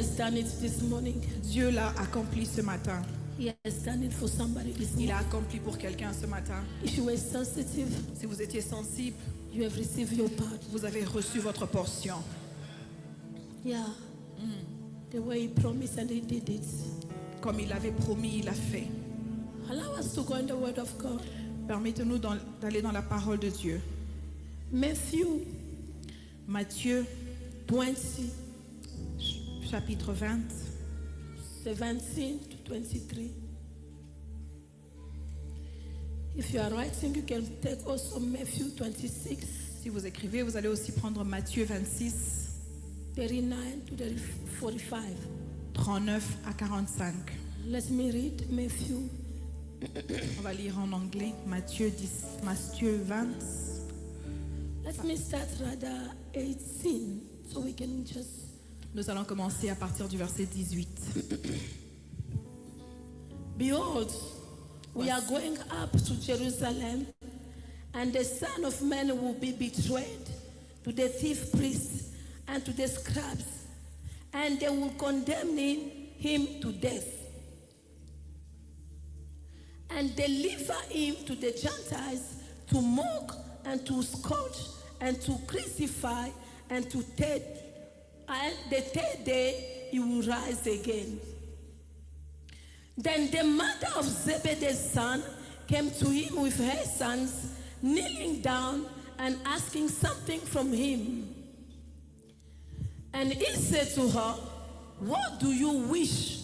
has done it this morning. Dieu l'a accompli ce matin. He has done it for somebody this Il morning. a accompli pour quelqu'un ce matin. If you were sensitive, Si vous étiez sensible, you have received your part. vous avez reçu votre portion. Yeah. The way he promised and he did it. Comme il avait promis, il a fait. Allow us to go in the word of God. Permettez-nous d'aller dans la parole de Dieu. Matthew Matthieu, 20, chapitre 20, 17 to 23. If you are writing, you can take also Matthew 26, si vous écrivez, vous allez aussi prendre Matthieu 26, 39 to 45. 39 à 45. Let me read Matthew. On va lire en anglais. Matthieu 20. Let me start rather 18 so we can just. Nous allons commencer à partir du verset 18. Behold, we are going up to Jerusalem, and the Son of Man will be betrayed to the chief priests and to the scribes, and they will condemn him to death and deliver him to the Gentiles to mock and to scourge and to crucify and the third day he will rise again. Then the mother of Zebedee's son came to him with her sons, kneeling down and asking something from him. And he said to her, "What do you wish?"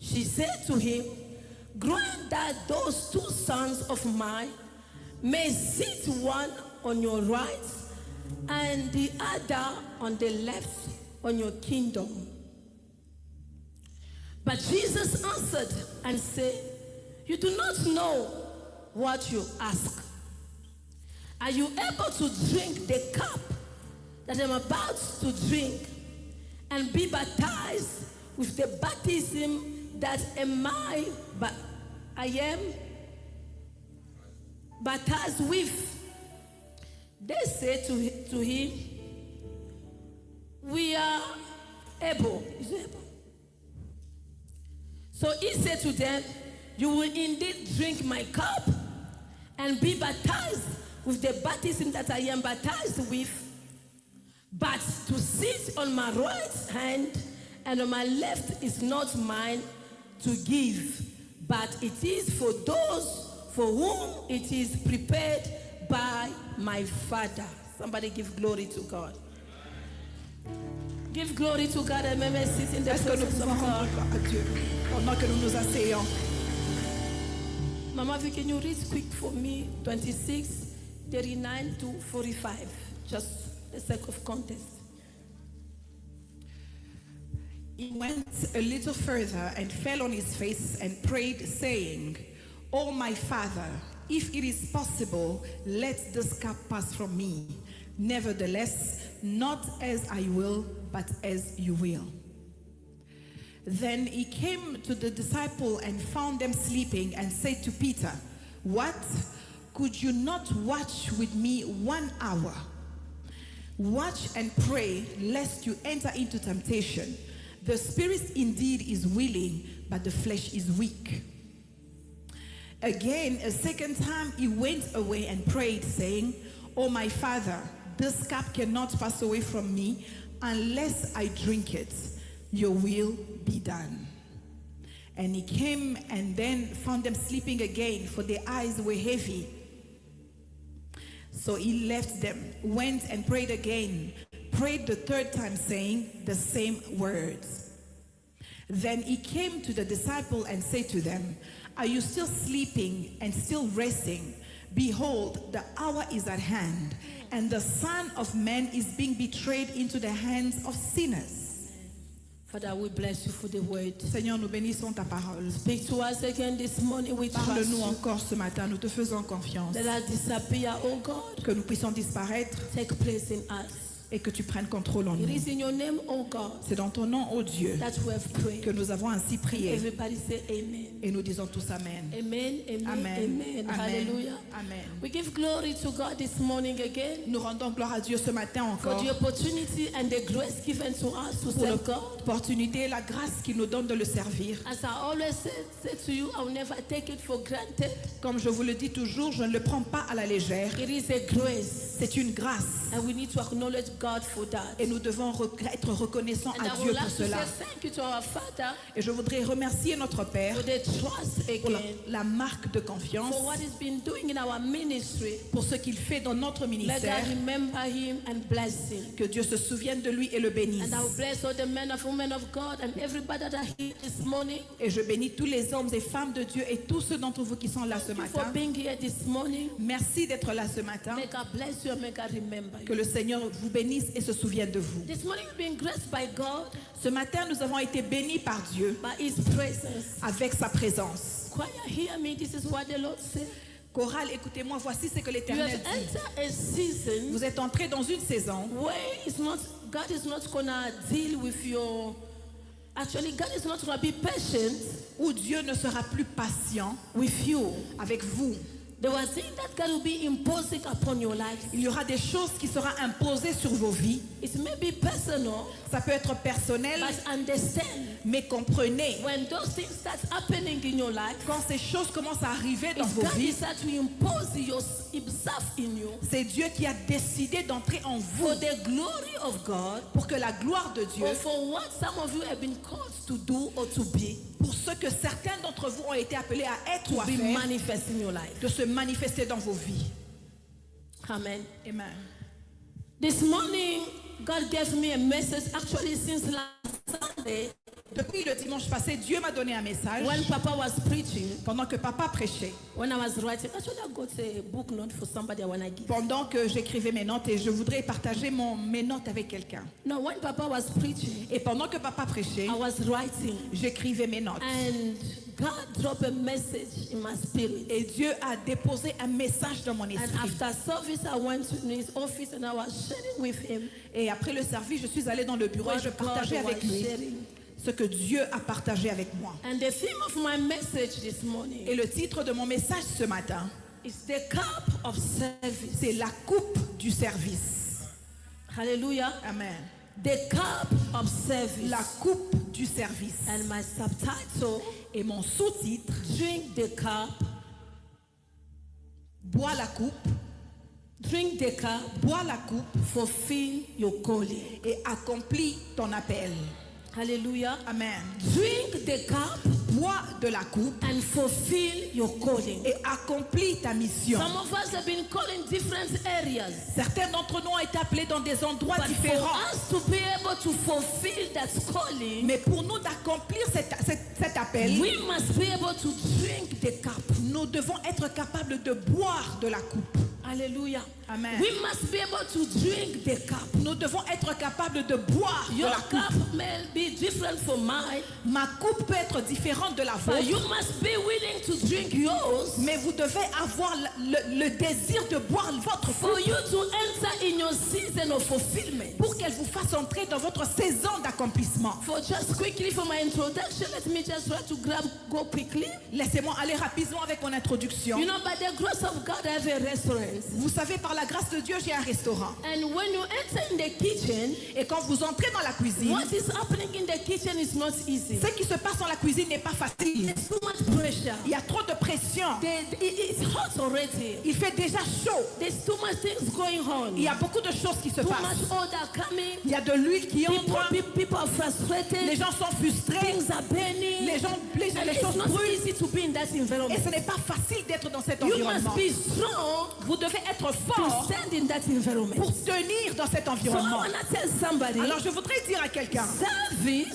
She said to him, "Grant that those two sons of mine may sit one on your right and the other on the left on your kingdom." But Jesus answered and said, "You do not know what you ask. Are you able to drink the cup that I'm about to drink and be baptized with the baptism that I am baptized with?" They said to him, "We are able." Is it able? So he said to them, "You will indeed drink my cup and be baptized with the baptism that I am baptized with. But to sit on my right hand and on my left is not mine to give, but it is for those for whom it is prepared by my Father." Somebody give glory to God. Give glory to God and may sit in the Est-ce que nous presence of pouvons rendre God. gloire à Dieu pendant que nous nous asseyons? Mama, can you read quick for me 26, 39 to 45, just the sake of context. He went a little further and fell on his face and prayed, saying, "Oh, my Father, if it is possible, let this cup pass from me. Nevertheless, not as I will, but as you will." Then he came to the disciple and found them sleeping and said to Peter, "What? Could you not watch with me 1 hour? Watch and pray, lest you enter into temptation. The spirit indeed is willing, but the flesh is weak." Again, a second time, he went away and prayed, saying, "Oh, my Father, this cup cannot pass away from me unless I drink it. Your will be done." And he came and then found them sleeping again, for their eyes were heavy. So he left them, went and prayed again, prayed the third time, saying the same words. Then he came to the disciple and said to them, "Are you still sleeping and still resting? Behold, the hour is at hand, and the Son of Man is being betrayed into the hands of sinners." Father, we bless you for the word. Seigneur, nous bénissons ta parole. Speak to us again this morning. We trust Parle-nous you. encore ce matin, nous te faisons confiance. Let us disappear, oh God. Que nous puissions disparaître Take place in us. et que tu prennes contrôle en It nous. is in your name, oh God, C'est dans ton nom, ô Dieu, that we have prayed. que nous avons ainsi prié. Everybody say amen. Et nous disons tous Amen. Amen, amen, Amen. amen. Amen. Hallelujah. Amen. We give glory to God this morning again Nous rendons gloire à Dieu ce matin for encore the opportunity and the grace given to us to pour serve God. l'opportunité et la grâce qu'il nous donne de le servir. As I always say to you, I will never take it for granted. Comme je vous le dis toujours, je ne le prends pas à la légère. It is a grace, C'est une grâce. and we need to acknowledge God for that. Et nous devons être reconnaissants And à I Dieu would pour like to cela. say thank you to our Father Et je voudrais remercier notre Père for the trust pour again, la marque de confiance, for what He's been doing in our ministry. pour ce qu'il fait dans notre Let ministère. God remember Him and bless Him. Que Dieu se souvienne de lui et le bénisse. And I will bless all the men and women of God and everybody that are here this morning. Et je bénis tous les hommes et femmes de Dieu et tous ceux d'entre vous qui sont là ce Thank you for matin. being here this morning. Merci d'être là ce matin. May God bless you and may God remember Que you. le Seigneur vous bénisse et se souvienne de vous. This morning we've been graced by God, Ce matin, nous avons été bénis par Dieu by His presence. avec sa présence. Choir, hear me. This is what the Lord said. Chorale, écoutez-moi, voici ce que You l'Éternel have dit. entered a season Vous êtes entrés dans une saison where God is not gonna deal with your. Actually, God is not gonna be patient où Dieu ne sera plus patient with you. avec vous. There was things that God will be imposing upon your life. Il y aura des choses qui seront imposées sur vos vies. It may be personal, Ça peut être personnel, but understand mais comprenez, when those things start happening in your life, quand ces choses commencent à arriver dans it's vos God vies, decides to impose Himself in you c'est Dieu qui a décidé d'entrer en vous for the glory of God, pour que la gloire de Dieu, or for what some of you have been called to do or to be, pour ce que certains d'entre vous ont été appelés à être ou to à be faire, manifest in your life. de se manifester dans vos vies. Amen. Amen. This morning, God gave me a message. Actually, since last Sunday, Depuis le dimanche passé, Dieu m'a donné un message when Papa was preaching, pendant que papa prêchait, when I was writing, actually I got a book note for somebody I want to give. pendant que j'écrivais mes notes et je voudrais partager mes notes avec quelqu'un. No, when Papa was preaching, Et pendant que papa prêchait, I was writing, j'écrivais mes notes. and God dropped a message in my spirit. Et Dieu a déposé un message dans mon And esprit. after service, I went to his office and I was sharing with him Et après le service, je suis allée dans le bureau et what je God partageais was avec lui sharing. ce que Dieu a partagé avec moi. And the theme of my message this morning Et le titre de mon message ce matin, is the cup of service. c'est la coupe du service. Hallelujah. Amen. The cup of service. La coupe du service. And my subtitle, Et mon sous-titre, drink the cup, bois la coupe, drink the cup, bois la coupe fulfill your calling. et accomplis ton appel. Hallelujah. Amen. Drink the cup Bois de la coupe and fulfill your calling. et accomplis ta mission. Some of us have been called in different areas. Certains d'entre nous ont été appelés dans des endroits But for différents. us to be able to fulfill that calling, Mais pour nous d'accomplir cet appel, we must be able to drink the cup. nous devons être capables de boire de la coupe. Hallelujah. Amen. We must be able to drink the cup. Nous devons être capables de boire de Your la coupe. cup may be different from mine, Ma coupe peut être différente de la but you vôtre, must be willing to drink yours mais vous devez avoir le désir de boire votre for coupe you to enter in your season of fulfillment. pour qu'elle vous fasse entrer dans votre saison d'accomplissement. For just quickly for my introduction, let me just try to go quickly. Laissez-moi aller rapidement avec mon introduction. You know, by the grace of God, I have a restaurant. Vous savez, par la grâce de Dieu, j'ai un restaurant. And when you enter in the kitchen, Et quand vous entrez dans la cuisine, what is happening in the kitchen is not easy. ce qui se passe dans la cuisine n'est pas facile. There's too much pressure. Il y a trop de pression. It's hot already. Il fait déjà chaud. There's too much things going on. Il y a beaucoup de choses qui se Too passent. much order coming. Il y a de l'huile qui entre. People are Les frustrated. gens sont frustrés. Things are burning. Les And choses it's not brûlent. easy to be in that Et environment. ce n'est pas facile d'être dans cet You environnement. must be strong Vous devez être to fort stand in that environment. pour tenir dans cet So I environnement. want to tell somebody, Alors je voudrais dire à quelqu'un, service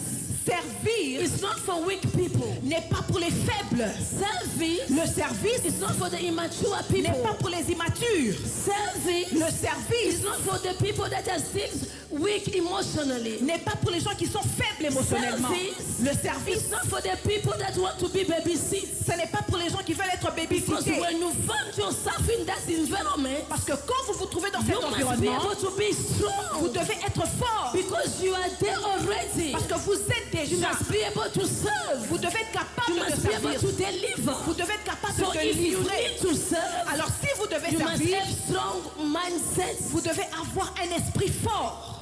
Servir is not for weak people. n'est pas pour les faibles. Service Le service is not for the immature n'est pas people. pour les immatures. Service Le is service not for the people that are still weak emotionally. n'est pas pour les gens qui sont faibles émotionnellement. Service Le service, It's not for the people that want to be babysit. ce n'est pas pour les gens qui veulent être Because babysittés. when you find yourself in that environment, Parce que quand vous vous trouvez dans cet you must be environnement, able to be vous strong. devez être fort. Because you are there already. Parce que vous êtes You déjà. must be able to serve. Vous devez être You capable de must be able servir. to deliver. Vous devez être capable So de if you livrer. need to serve, Alors si vous devez you must servir, have strong mindset. vous devez avoir un esprit fort.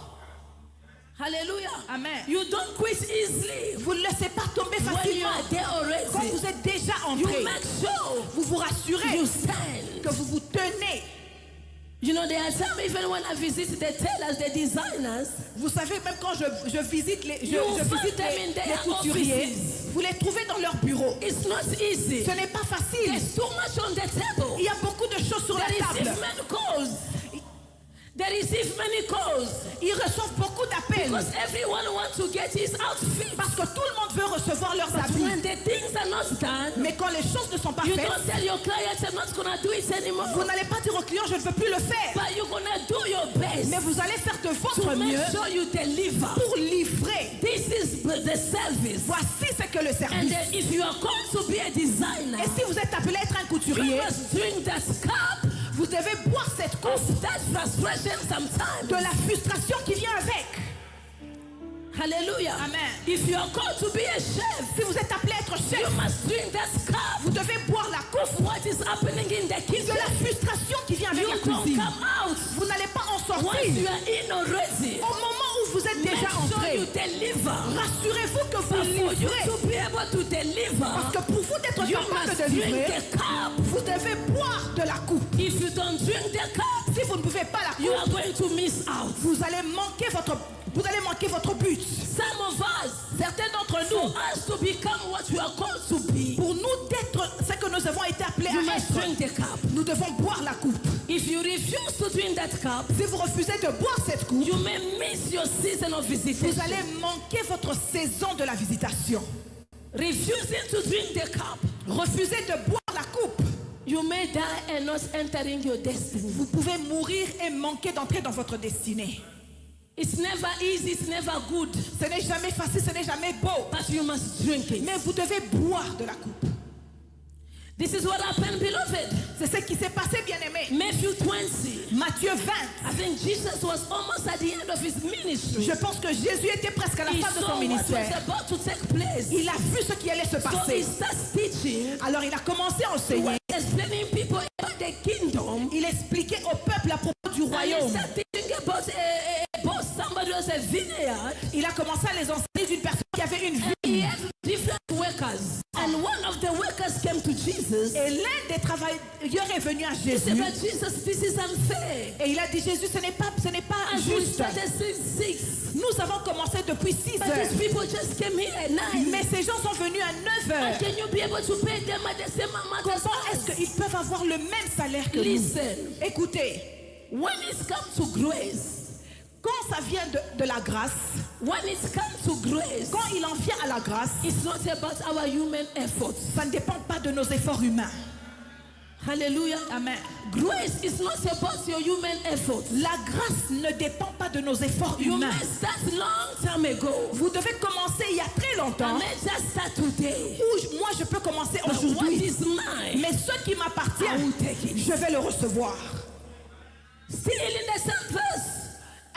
Hallelujah. Amen. You don't quit easily. Vous ne laissez pas tomber When you facilement. are there Quand already, vous êtes déjà you entré, make sure vous vous rassurez you stand. que vous vous tenez. You know, there are times even when I visit the tailors, the designers, Vous savez, même quand je visite les, You je find visite them in their les couturiers, offices. vous les trouvez dans leur bureau. it's not easy. Ce n'est pas facile. There's too much on the table. Il y a beaucoup de choses sur la They table. receive many calls. They receive many calls. Ils reçoivent beaucoup d'appels Because everyone wants to get his outfit. parce que tout le monde veut recevoir leurs But habits. when the things are not done, Mais quand les choses ne sont pas you faites, don't tell your clients I'm not going to do it anymore. vous n'allez pas dire au client je ne veux plus le faire. But you're going to do your best Mais vous allez faire de votre to make mieux sure you deliver. pour livrer. This is the service. Voici ce que le And service. then if you are called to be a designer, Et si vous êtes appelé à être un you couturier, must drink that cup vous devez boire cette coupe of that frustration sometimes. de la frustration qui vient avec. Hallelujah. Amen. If you are called to be a chef, Si vous êtes appelé à être you chef, must drink that cup vous devez boire la coupe of what is happening in the de kitchen. la frustration qui vient avec You la don't cuisine. come out Vous n'allez pas en once sortir. you are in already. Au moment où vous êtes Make déjà sure entré, you deliver. rassurez-vous que But vous for you livrez. to be able to deliver, Parce que pour vous d'être you capable must de drink livrer, the cup. vous devez boire de la coupe. If you don't drink the cup, Si vous ne buvez pas la you coupe, are going to miss out. vous allez manquer votre but. Some of us, Certains d'entre for nous, us to become what you are called to be, pour nous d'être ce que nous avons été appelés you à must être, drink the cup. nous devons boire la coupe. If you refuse to drink that cup, Si vous refusez de boire cette coupe, you may miss your season of visitation. vous allez manquer votre saison de la visitation. Refusing to drink the cup, Refusez de boire la coupe. you may die and not entering your destiny. Vous pouvez mourir et manquer d'entrer dans votre destinée. It's never easy, it's never good, Ce n'est jamais facile, ce n'est jamais beau. but you must drink it. Mais vous devez boire de la coupe. This is what happened, beloved. C'est ce qui s'est passé, bien-aimé. Matthew 20. Matthieu 20. I think Jesus was almost at the end of his ministry. Je pense que Jésus était presque à la He fin de saw son what was ministère. about to take place. Il a vu ce qui allait se So he passer. starts teaching, Alors il a commencé à enseigner. explaining people about the kingdom. Il expliquait au peuple à propos du And he royaume. started teaching about somebody who has a vineyard. Il a commencé à les enseigner d'une personne qui avait une He vie. had different workers. And one of the workers came to Jesus. Et l'un des travailleurs est venu à He said, Jésus. but Jesus, this is unfair. Et il a dit, Jésus, ce n'est pas As we juste. started since 6. Nous avons commencé depuis 6 But heures. these people just came here at 9. Mais ces gens sont venus à 9 And heures. can you be able to pay them at the same amount as Comment est-ce us? qu'ils peuvent avoir le même salaire que nous? Listen, Écoutez, when it comes to grace, quand ça vient de la grâce, when it comes to grace, quand il en vient à la grâce, it's not about our human efforts. ça ne dépend pas de nos efforts humains. Hallelujah. Amen. Grace is not about your human efforts. La grâce ne dépend pas de nos efforts You humains. may start long time ago. Vous devez commencer il y a très I longtemps. may just start today. Ou moi je peux commencer But what aujourd'hui. is mine? Mais ce qui m'appartient, I will take it. je vais le recevoir. Still in the same verse.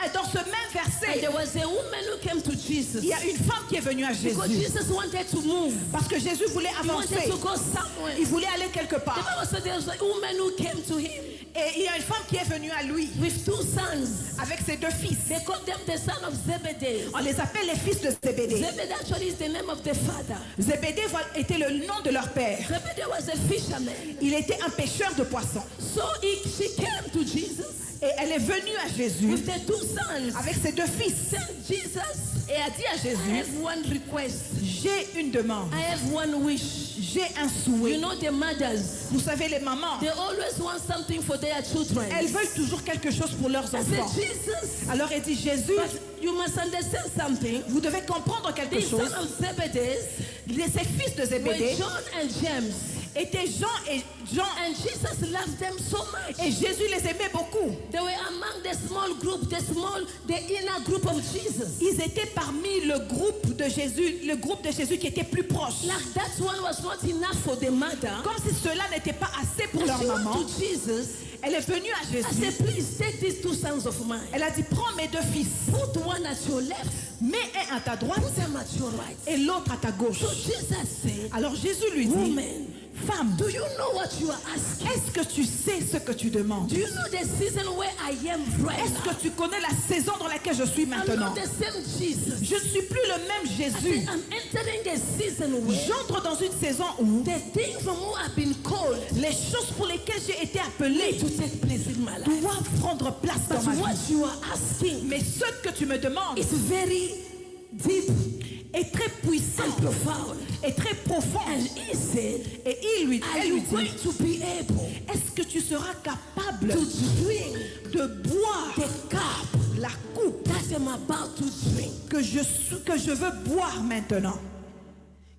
Et dans ce même And verset, there was a woman who came to Jesus. il y a une femme qui est venue à Because Jésus. Jesus wanted to move. Parce que Jésus voulait He wanted avancer. to go somewhere. Il voulait aller quelque The part. Bible said there was a woman who came to him Et il y a une femme qui est venue à lui with 2 sons. avec ses 2 fils. They called them the son of Zebedee. On les appelle les fils de Zébédée. Zebedee actually is the name of the father. Zébédée était le nom de leur père. Zebedee was a fisherman. Il était un pêcheur de poissons. So she came to Jesus. Et elle est venue à Jésus with the two sons. avec ses deux fils Said, Jesus, et a dit à I Jésus, have one request. j'ai une demande, I have one wish. j'ai un You souhait. know the mothers, Vous savez, les mamans, they always want something for their children. elles veulent toujours quelque chose pour leurs I said, enfants. Jesus, Alors elle dit, Jésus, but you must understand something. vous devez comprendre quelque The son chose. of Zebedee Ces fils de were Zébédée John and James. étaient Jean et Jean, And Jesus loved them so much. et Jésus les aimait beaucoup. They were among the small group, the inner group of Jesus. Ils étaient parmi le groupe de Jésus qui était plus proche. Like that one was not enough for the mother. Comme si cela n'était pas assez pour And leur she went maman. to Jesus. Elle est venue à I Jésus. said, please take these two sons of mine. Elle a dit, prends mes deux fils, Put one at your left, mets un à ta droite put them at your right. et l'autre à ta gauche. So Jesus said, Alors Jésus lui dit, woman, femme, do you know what you are asking? est-ce que tu sais ce que tu demandes? Do you know the season where I am right Est-ce now? que tu connais la saison dans laquelle je suis I'm maintenant? not the same Jesus. Je ne suis plus le même I Jésus. said, I'm entering a season where J'entre dans une saison où the things from who I've been called les choses pour lesquelles j'ai été need appelée to take place in my life. doivent prendre place dans But ma what vie. you are asking Mais ce que tu me demandes is very deep est très puissant and profound. et très profond. And he said, Et are elle you lui going dit, to be able est-ce que tu seras capable to drink de boire the cup la coupe that I'm about to drink? que je veux boire maintenant?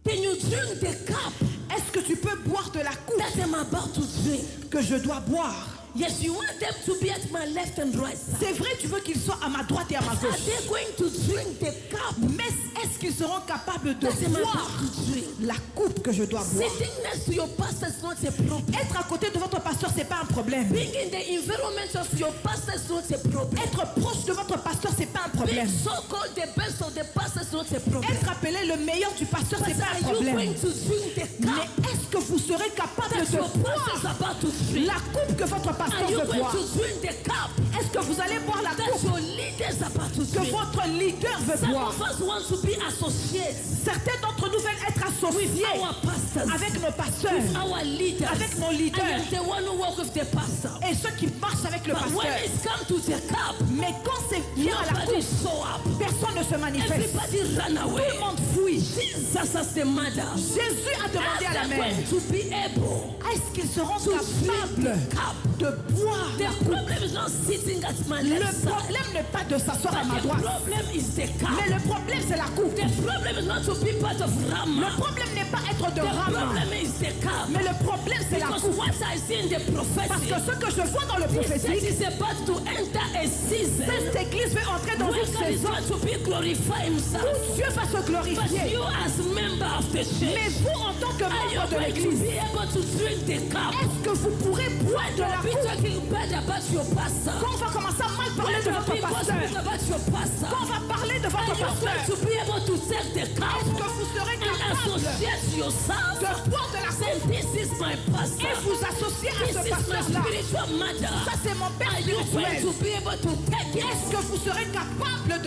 Can you drink the cup Est-ce que tu peux boire de la coupe that I'm about to drink? que je dois boire? Yes, you want them to be at my left and right side. C'est vrai, tu veux qu'ils soient à ma droite et à ma Are gauche. they going to drink the cup Mais est-ce qu'ils seront capables de that I'm boire about to drink? la coupe que je dois boire? Sitting next to your pastor is not a problem. Être à côté de votre pasteur, c'est pas un problème. Being in the environment of your pastor is not a problem. Être proche de votre pasteur, c'est pas un Being problème. so-called the best of the pastor is not a problem. Être appelé le meilleur du pasteur, But c'est pas are un you problème. going to drink the Mais cup est-ce que vous serez capable that de your pastor boire is about to drink? la coupe que votre Are pasteur you veut going boire? to drink the cup Est-ce que vous allez boire la that coupe your leader is about to que drink? votre leader veut Some boire? of us want to be associates Certains d'entre nous veulent être associés with our pastors, avec nos pasteurs, with our leaders, avec nos leaders. and I'm the one who walk with the pastor. et ceux qui marchent avec le But when pasteur. it's come to the cup, Mais quand c'est vient à la nobody coupe, show up. personne ne se manifeste. Everybody run Tout away. le monde fuit. Jesus as the mother. Jésus a demandé à la Are they mère, going to be able est-ce qu'ils seront to drink capables the cup? de boire The la coupe? problem is not sitting at my Le left side. problème n'est pas de s'asseoir à ma But the droite, problem is the mais cup. le problème c'est la coupe. The problem is not to be part of Le Rama. problème n'est pas être de The Rama, problem is the cup. mais le problème c'est la Because coupe. what I see in the Parce que prophecy, ce que je vois dans le this church prophétique, is about to enter a season cette église veut entrer dans where une God is saison going to be glorify himself. où Dieu va se But glorifier. you as member of the Mais church, vous, en tant que are you membre de going to l'église, be able to drink the cup? est-ce que vous pourrez boire de la Don't be coupe? talking bad about your pastor. Quand on va commencer à mal parler de Don't votre be pasteur, gossiping about your pastor. quand on va parler de Are votre you pasteur, going to be able to take the cup est-ce que vous serez and capable associate yourself? de boire de la Say, coupe this is my pastor. et vous associer à This ce is my pasteur-là? spiritual mother. Ça, c'est mon père Are you going spirituel. to be able to take it? Est-ce que vous serez capable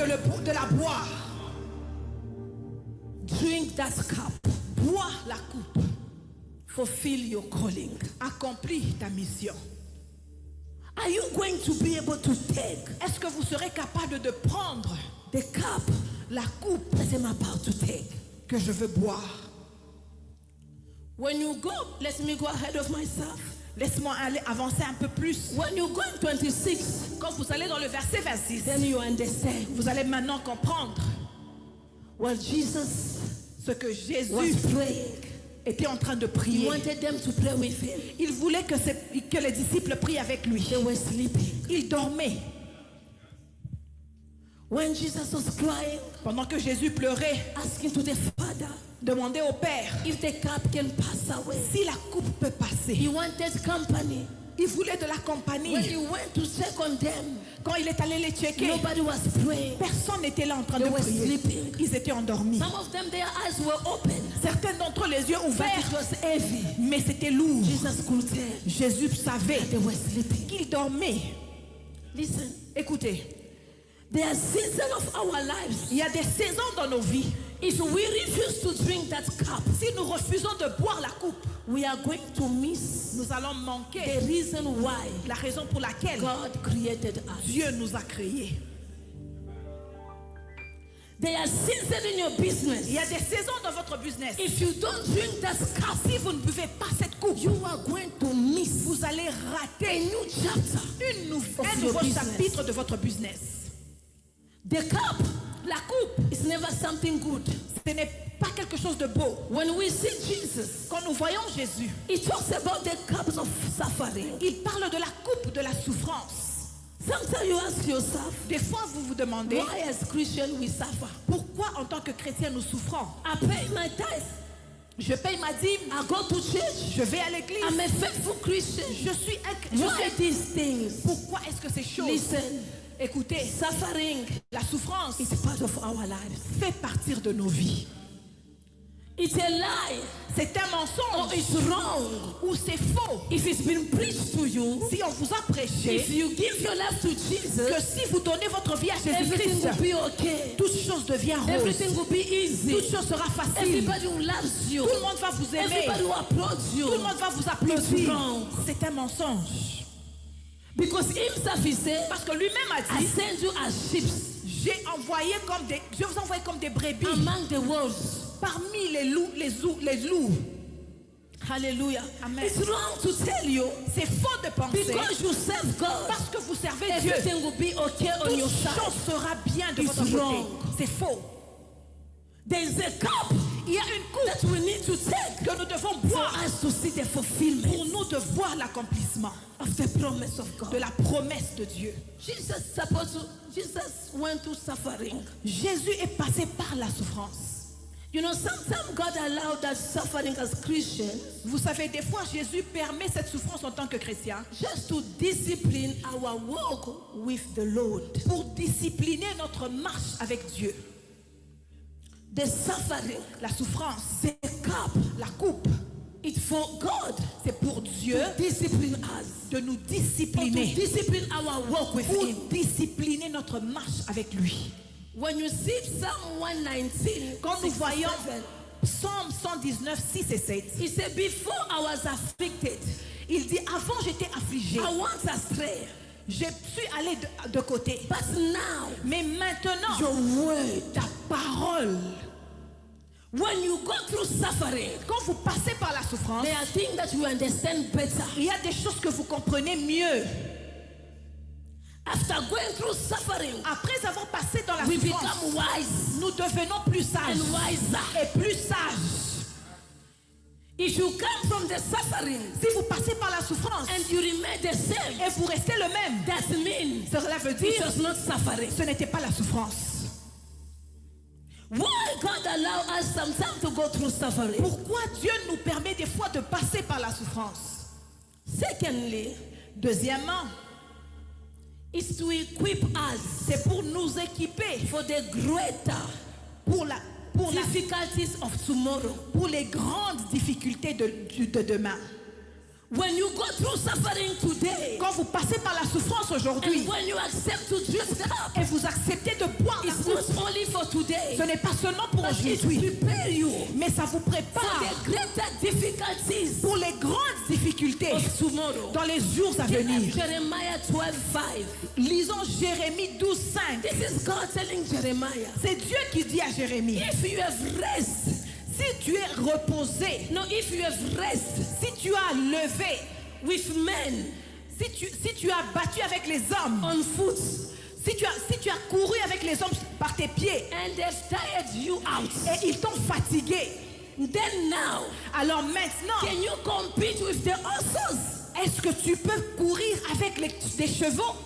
de la boire? Drink that cup. Bois la coupe. Fulfill your calling. Accomplis ta mission. Are you going to be able to take Est-ce que vous serez capable de prendre the cup la coupe that I'm about to take? que je veux boire? When you go, let me go ahead of myself. Laisse-moi aller avancer un peu plus. When you go in 26, Quand vous allez dans le verset 26, then you understand. vous allez maintenant comprendre Well, Jesus ce que was Jésus praying. était en train de He prier. wanted them to pray with him. Il voulait que les disciples prient avec lui. They were sleeping. Il dormait. When Jesus was crying, Pendant que Jésus pleurait, asking to the Father demandait au Père if the cup can pass away. si la coupe peut passer. He wanted company. Il voulait de la When compagnie. he went to check on them, Quand il est allé les checker, nobody was praying. personne n'était là en train They de were prier. sleeping. Ils étaient endormis. Some of them, their eyes were open, Certains d'entre eux, les yeux but ouverts, it was heavy. mais c'était lourd. Jesus could tell Jésus savait they were sleeping. qu'ils dormaient. Listen, Écoutez, there are seasons of our lives il y a des saisons dans nos vies. If we refuse to drink that cup, si nous refusons de boire la coupe, we are going to miss nous allons manquer the reason why la raison pour laquelle God created us. Dieu nous a créés. There are seasons in your business. Il y a des saisons dans votre business. If you don't drink that cup, Si vous ne buvez pas cette coupe, you are going to miss vous allez a rater new chapter. un Of nouveau your business. chapitre de votre business. The cup La coupe, is never something good. ce n'est pas quelque chose de beau. When we see Jesus, Quand nous voyons Jésus, he talks about the cups of suffering. il parle de la coupe de la souffrance. Sometimes you ask yourself, Des fois, vous vous demandez why as Christians we suffer? pourquoi en tant que chrétien nous souffrons. I pay my tithes. Je paye ma dîme, I go to church. je vais à l'église, I'm a faithful Christian. je suis Why these things? Pourquoi est-ce que ces choses, Listen, écoutez, suffering la souffrance is part of our lives. fait partir de nos vies. It's a lie C'est un or mensonge it's wrong. ou c'est faux. If it's been preached to you, Si on vous a if prêché you give your life to que Jesus, si vous donnez votre vie à everything Jésus-Christ, will be okay. toute chose devient rose, Everything will be easy. toute chose sera facile, Everybody will love you. tout le monde va vous aimer, Everybody will applaud you. tout le monde va vous It's applaudir. wrong. C'est un mensonge. Because himself he said, Parce que lui-même a I dit, send you as sheep je vous envoie comme des brebis among the wolves. parmi les loups, les loups. Hallelujah. Amen. It's wrong to tell you C'est faux de penser because you serve God. parce que vous servez Dieu, Everything will be okay on toute your side. chose sera bien de It's votre côté. wrong. C'est faux. There is a cup Il y a une coupe that we need to take que nous devons for boire us to see the pour fulfillment nous de voir l'accomplissement of the promise of God. de la promesse de Dieu. Jesus went through suffering. Jésus est passé par la souffrance. You know, sometimes God allowed that suffering as Christians Vous savez, des fois, Jésus permet cette souffrance en tant que chrétien just to discipline our walk with the Lord. pour discipliner notre marche avec Dieu. The suffering, La souffrance, the cup, la coupe, it's for God c'est pour Dieu to discipline us. de nous Or to discipliner, discipline our walk with pour Him. discipliner notre marche avec lui. When you see Psalm 119, Quand nous voyons 67, Psaume 119, 6 et 7, he said, before I was afflicted, il dit, avant j'étais affligé, I once astray, je suis allé de côté. but now Mais maintenant, your word, ta parole, when you go through suffering, quand vous passez par la souffrance, there are things that you understand better. il y a des choses que vous comprenez mieux. After going through suffering, Après avoir passé dans la we souffrance, become wise nous devenons plus sages and wiser. et plus sages. If you come from the suffering Si vous passez par la souffrance and you remain the same, et vous restez le même, that means cela veut it dire was not suffering. ce n'était pas la souffrance. Why God allow us sometimes to go through suffering? Pourquoi Dieu nous permet des fois de passer par la souffrance? Secondly, Deuxièmement, is to equip us c'est pour nous équiper for the greater pour difficulties of tomorrow. pour les grandes difficultés de demain. When you go through suffering today, Quand vous passez par la souffrance and aujourd'hui when you accept to drink up, et vous acceptez de boire la it's coupe, not only for today, ce n'est pas seulement pour but it aujourd'hui, prepare you mais ça vous for prépare the greater difficulties pour les grandes difficultés of tomorrow. dans les jours à venir. Jeremiah 12:5. Lisons Jérémie 12:5. This is God telling Jeremiah, C'est Dieu qui dit à Jérémie, if you have rest, si tu es reposé, no, if you have rest si tu as levé, with men si tu as battu avec les hommes, on foot, si tu as couru avec les hommes par tes pieds and they've tired you out, et ils t'ont fatigué, then now, alors maintenant, can you compete with the horses? est-ce que tu peux courir avec des chevaux,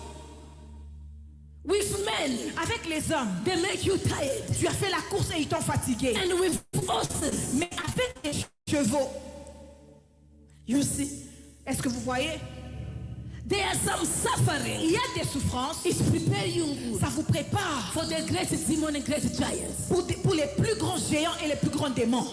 With men, avec les hommes? they make you tired. Tu as fait la course et ils t'ont fatigué. And with horses, Mais avec des chevaux, you see, est-ce que vous voyez? there are some suffering. Il y a des souffrances, It's preparing you ça vous prépare for the great demon and great giants. pour les plus grands géants et les plus grands démons.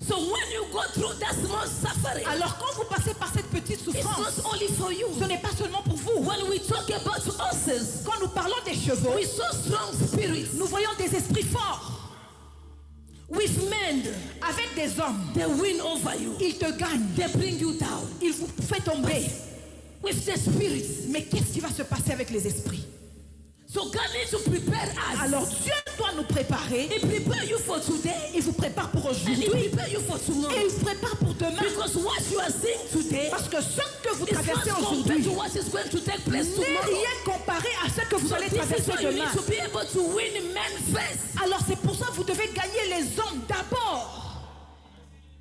So when you go through that small suffering, Alors quand vous passez par cette petite it's souffrance, not only for you. ce n'est pas seulement pour vous. When we talk about horses, Quand nous parlons des chevaux, we saw strong spirits. nous voyons des esprits forts. With men, Avec des hommes, they win over you. ils te gagnent. They bring you down. Ils vous font tomber. With the spirits. Mais qu'est-ce qui va se passer avec les esprits? So God needs to prepare us. Alors Dieu doit nous préparer. He prepare you for today. Il vous prépare pour And He aujourd'hui. prepare you for tomorrow. Et il vous prépare pour demain. Because what you are seeing today Parce que ce que vous is not traversez compared aujourd'hui to what is going to take place n'est tomorrow. rien comparé à ce que vous So allez this is traverser why you demain. need to be able to win men first. Alors c'est pour ça que vous devez gagner les hommes d'abord.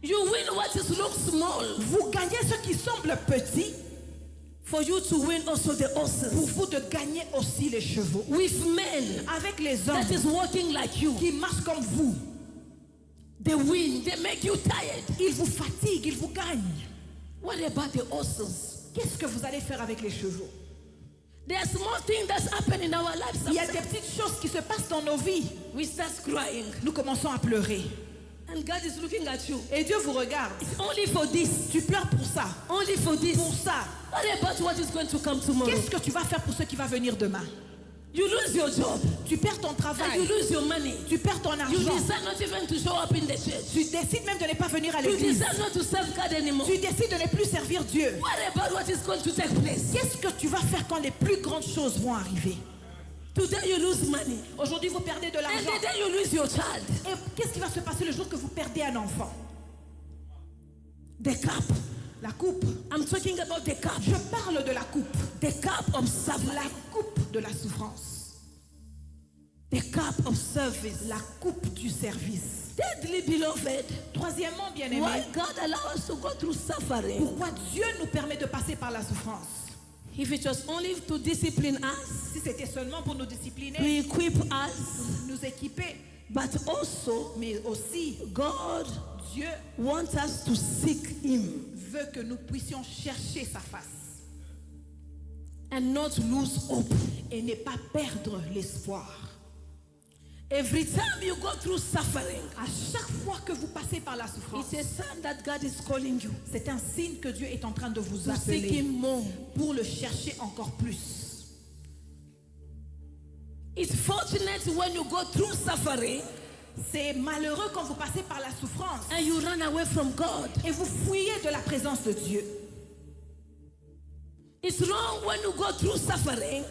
You win what is looks small Vous gagnez ceux qui semblent petits for you to win also the pour horses. vous de gagner aussi les chevaux. With men Avec les hommes that is walking like you, qui marchent comme vous, they win. They make you tired. ils vous fatiguent, ils vous gagnent. What about the horses? Qu'est-ce que vous allez faire avec les chevaux? There are small things that happen in our lives. Il y a des petites choses qui se passent dans nos vies. We start crying, Nous commençons à pleurer. and God is looking at you. Et Dieu vous regarde. It's only for this. Tu pleures pour ça. Only for this. Pour ça. What about what is going to come tomorrow? Qu'est-ce que tu vas faire pour ce qui va venir demain? You lose your job, Tu perds ton and travail. you lose your money. Tu perds ton You argent. decide not even to show up in the church. Tu décides même de ne pas venir à You l'église. decide not to serve God anymore. Tu décides de ne plus servir Dieu. What about what is going to take place? Qu'est-ce que tu vas faire quand les plus grandes choses vont arriver? Today you lose money, Aujourd'hui, vous perdez de and l'argent. the day you lose your child. Et qu'est-ce qui va se passer le jour que vous perdez un enfant? The cup. La coupe. I'm talking about the cup. Je parle de la coupe. The cup of La suffering. coupe de la souffrance. The cup of service. La coupe du service. Thirdly, beloved, Troisièmement, why bien-aimés, God allows us to go through suffering? pourquoi Dieu nous permet de passer par la souffrance? If it was only to discipline us, Si c'était seulement pour nous to discipliner, equip us, nous équiper, but also mais aussi God Dieu wants us to seek Him veut que nous puissions chercher sa face and not lose hope. et ne pas perdre l'espoir. Every time you go through suffering, À chaque fois que vous passez par la souffrance, it's a sign that God is calling you c'est un signe que Dieu est en train de vous to seek appeler Him more. pour le chercher encore plus. It's fortunate when you go through suffering C'est malheureux quand vous passez par la souffrance and you run away from God. et vous fuyez de la présence de Dieu. It's wrong when you go through suffering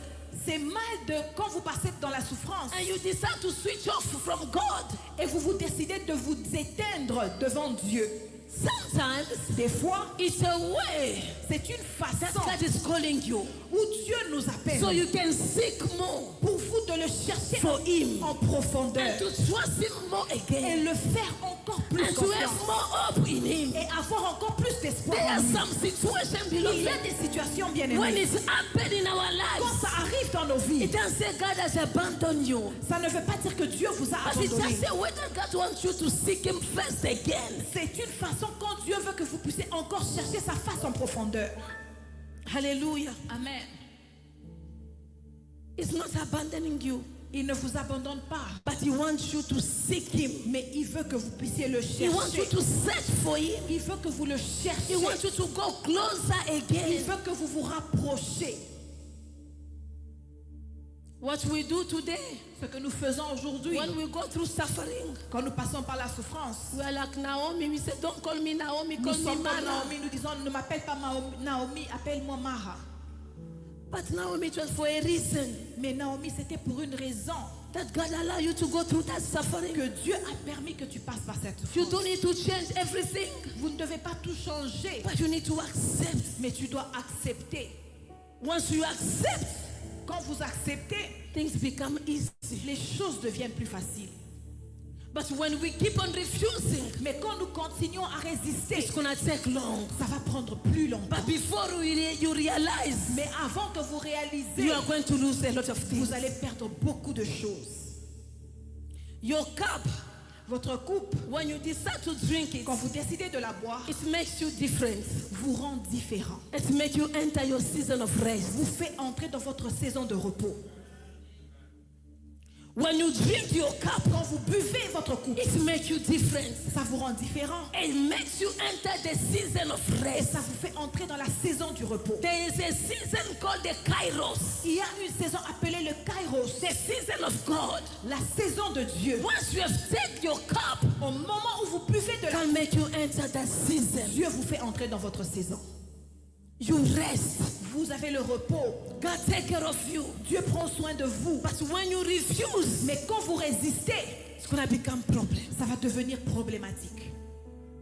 C'est mal de quand vous passez dans la souffrance and you decide to switch off from God. et vous décidez de vous éteindre devant Dieu. Sometimes Des fois, it's a way c'est une that façon God is calling you où Dieu nous appelle so you can seek more pour vous de le chercher for Him en profondeur and to trust Him more et again le faire encore plus and to have confiance more hope in Him. et avoir encore plus d'espoir There en are lui. some situations, Il y a beloved, des situations bien when aimées. it's happened in our Quand lives, ça arrive dans nos vies, it doesn't say God has abandoned you. ça ne veut pas dire que Dieu vous a But it abandonné. just says whether God wants you to seek Him first again. C'est une façon quand Dieu veut que vous puissiez encore chercher sa face en profondeur. Hallelujah. Amen. It's not abandoning you, Il ne vous abandonne pas, but He wants you to seek Him. mais il veut que vous puissiez le He wants you chercher. to search for Him. Il veut que vous le He cherchiez. wants you to go closer Il again. veut que vous vous rapprochiez. What we do today, Ce que nous faisons aujourd'hui, when we go through suffering, quand nous passons par la souffrance, we are like Naomi. We say, don't call me Naomi, nous call me sommes comme Mara. Naomi, nous disons, ne m'appelle pas Naomi, appelle-moi Mara. But Naomi, it was for a reason Mais Naomi, c'était pour une raison that God allowed you to go through that suffering. que Dieu a permis que tu passes par cette You souffrance. don't need to change everything, Vous ne devez pas tout changer, but you need to accept. mais tu dois accepter. Once you accept, Quand vous acceptez, things become easy. les choses deviennent plus faciles. But when we keep on refusing, Mais quand nous continuons à résister, it's gonna take long. ça va prendre plus longtemps. But before you realize, Mais avant que vous réalisez, you are going to lose a lot of things. vous allez perdre beaucoup de choses. Your cup, Votre coupe, when you decide to drink it, quand vous décidez de la boire, it makes you different. vous rend différent. It makes you enter your season of rest. Vous fait entrer dans votre saison de repos. When you drink your cup, Quand vous buvez votre coupe, it makes you different. ça vous rend différent. It makes you enter the season of Et rest. ça vous fait entrer dans la saison du repos. There is a season called the Kairos, Il y a une saison appelée le Kairos, the season of God. la saison de Dieu. Once you have taken your cup, Au moment où vous buvez de la can make you enter that season. Dieu vous fait entrer dans votre saison. You rest. Vous avez le repos. God take care of you. Dieu prend soin de vous. But when you refuse, Mais quand vous résistez, it's going to become problem. ça va devenir problématique.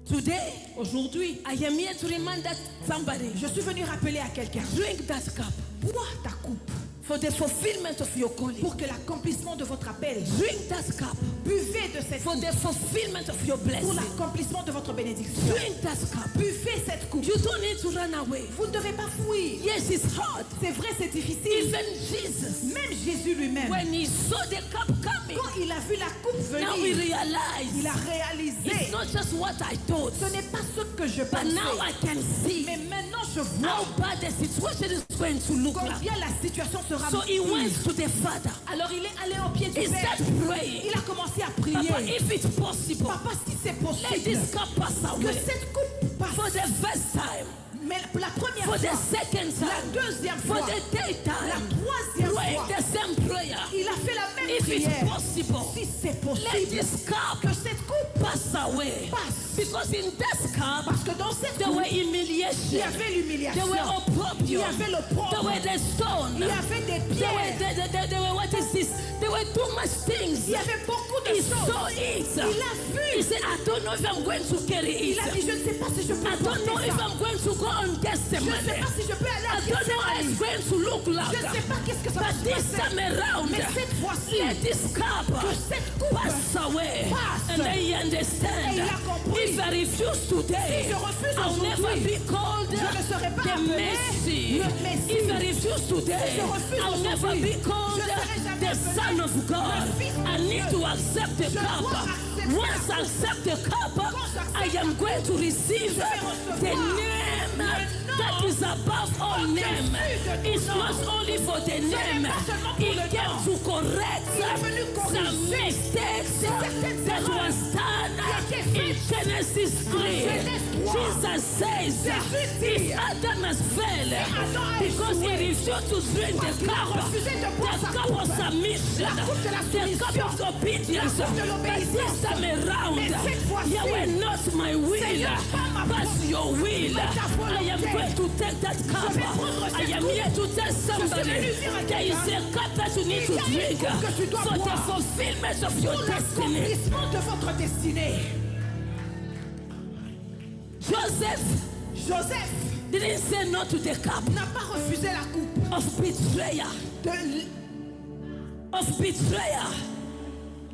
Today, Aujourd'hui, I am here to remind that somebody, je suis venu rappeler à quelqu'un, drink that cup bois ta coupe for the fulfillment of your calling. pour que l'accomplissement de votre appel, Drink that cup buvez de cette for coupe the fulfillment of your pour blessing. l'accomplissement de votre bénédiction. Drink that cup. Buvez cette coupe. You don't need to run away. Vous ne devez pas fuir. Yes, it's hard. C'est vrai, c'est difficile. Even Jesus, Même Jésus lui-même, when he saw the cup coming, quand il a vu la coupe now we venir, realize il a réalisé, it's not just what I thought, ce n'est pas ce que je but now I pensais. can see Mais maintenant, je how vois bad the situation is going to look like. combien la situation sera So he pire. went to the Father. Alors il est allé au pied du He Père. started praying. Il a commencé à Papa, prier. if it's possible, Papa, si c'est let possible, this cup pass que away. cette coupe For passe. the first time, Mais pour la première for the fois, second la time, deuxième for fois, the third la time, troisième praying fois, the same prayer. il a fait la même If it's prière. possible, Si c'est let possible, this cup que cette coupe pass away. passe. Because in this cup, Parce que dans cette there were coupe, il y humiliation, avait there l'humiliation, were il y opprobrium, avait there l'opprobre, were the stone, il y avait des there were, pierres, there were what is this? There were too much things. il y avait beaucoup de He choses. saw it. Il a He vu. said, I don't know if I'm going to carry Il a dit, it. je ne sais pas si je peux I don't know porter if ça. I'm going to go on Je ne testimony. sais pas si je peux aller à I don't know how it's Gethsemane. going to look Je like. ne sais pas qu'est-ce que ça va But se this passer. time around, Mais cette fois-ci, let this cup que cette coupe pass away. passe. And then you Et understand. il a compris. If I refuse today, Si je refuse I'll never aujourd'hui, be called je ne serai pas the appelé Messie. le Messie. If I refuse today, Si je refuse I'll never aujourd'hui, be called je serai jamais the appelé Son of God. le Fils de I need Dieu. to accept the Je cup. dois accepter Once I accept the cup, I am going to receive je vais the recevoir name le that nom is above all name. au-dessus de tout It's nom. not only for the name. pas seulement pour He le came nom. to correct Il est venu some corriger mistakes certaines that erreurs was done qui étaient in faites Genesis 3. Genèse 3. Jesus says, Jésus dit, if Adam has failed Adam a because he échoué, refused to drink parce the qu'il a cup, refusé de boire sa the cup of coupe, submission, la coupe de la the cup soumission, of obedience, la coupe de but l'obéissance. this time around, Mais cette fois-ci, Yahweh, not my will, Seigneur, pas ma but volonté, your will. mais ta I am volonté. going to take that cup. vais prendre cette I am coupe. here to tell somebody venu dire à there is quelqu'un, a cup that you need to il y a une drink coupe que tu dois for the boire. fulfillment of your Pour destiny. l'accomplissement de votre destinée. Joseph Didn't say no to the cup n'a pas refusé la coupe of betrayal,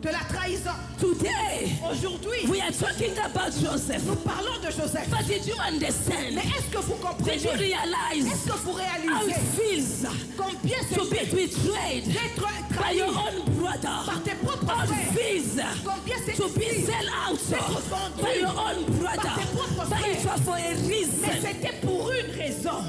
de la trahison. Today, Aujourd'hui, we are talking about Joseph. nous parlons de Joseph. But did you understand? Mais est-ce que vous comprenez? Did you realize Est-ce que vous how réalisez it feels combien to c'est be betrayed d'être by trahi your own brother? par tes propres How it frères? feels Combien c'est to be difficile sell out d'être vendu by your own brother? par tes propres But it frères? was for a Mais reason. c'était pour une raison.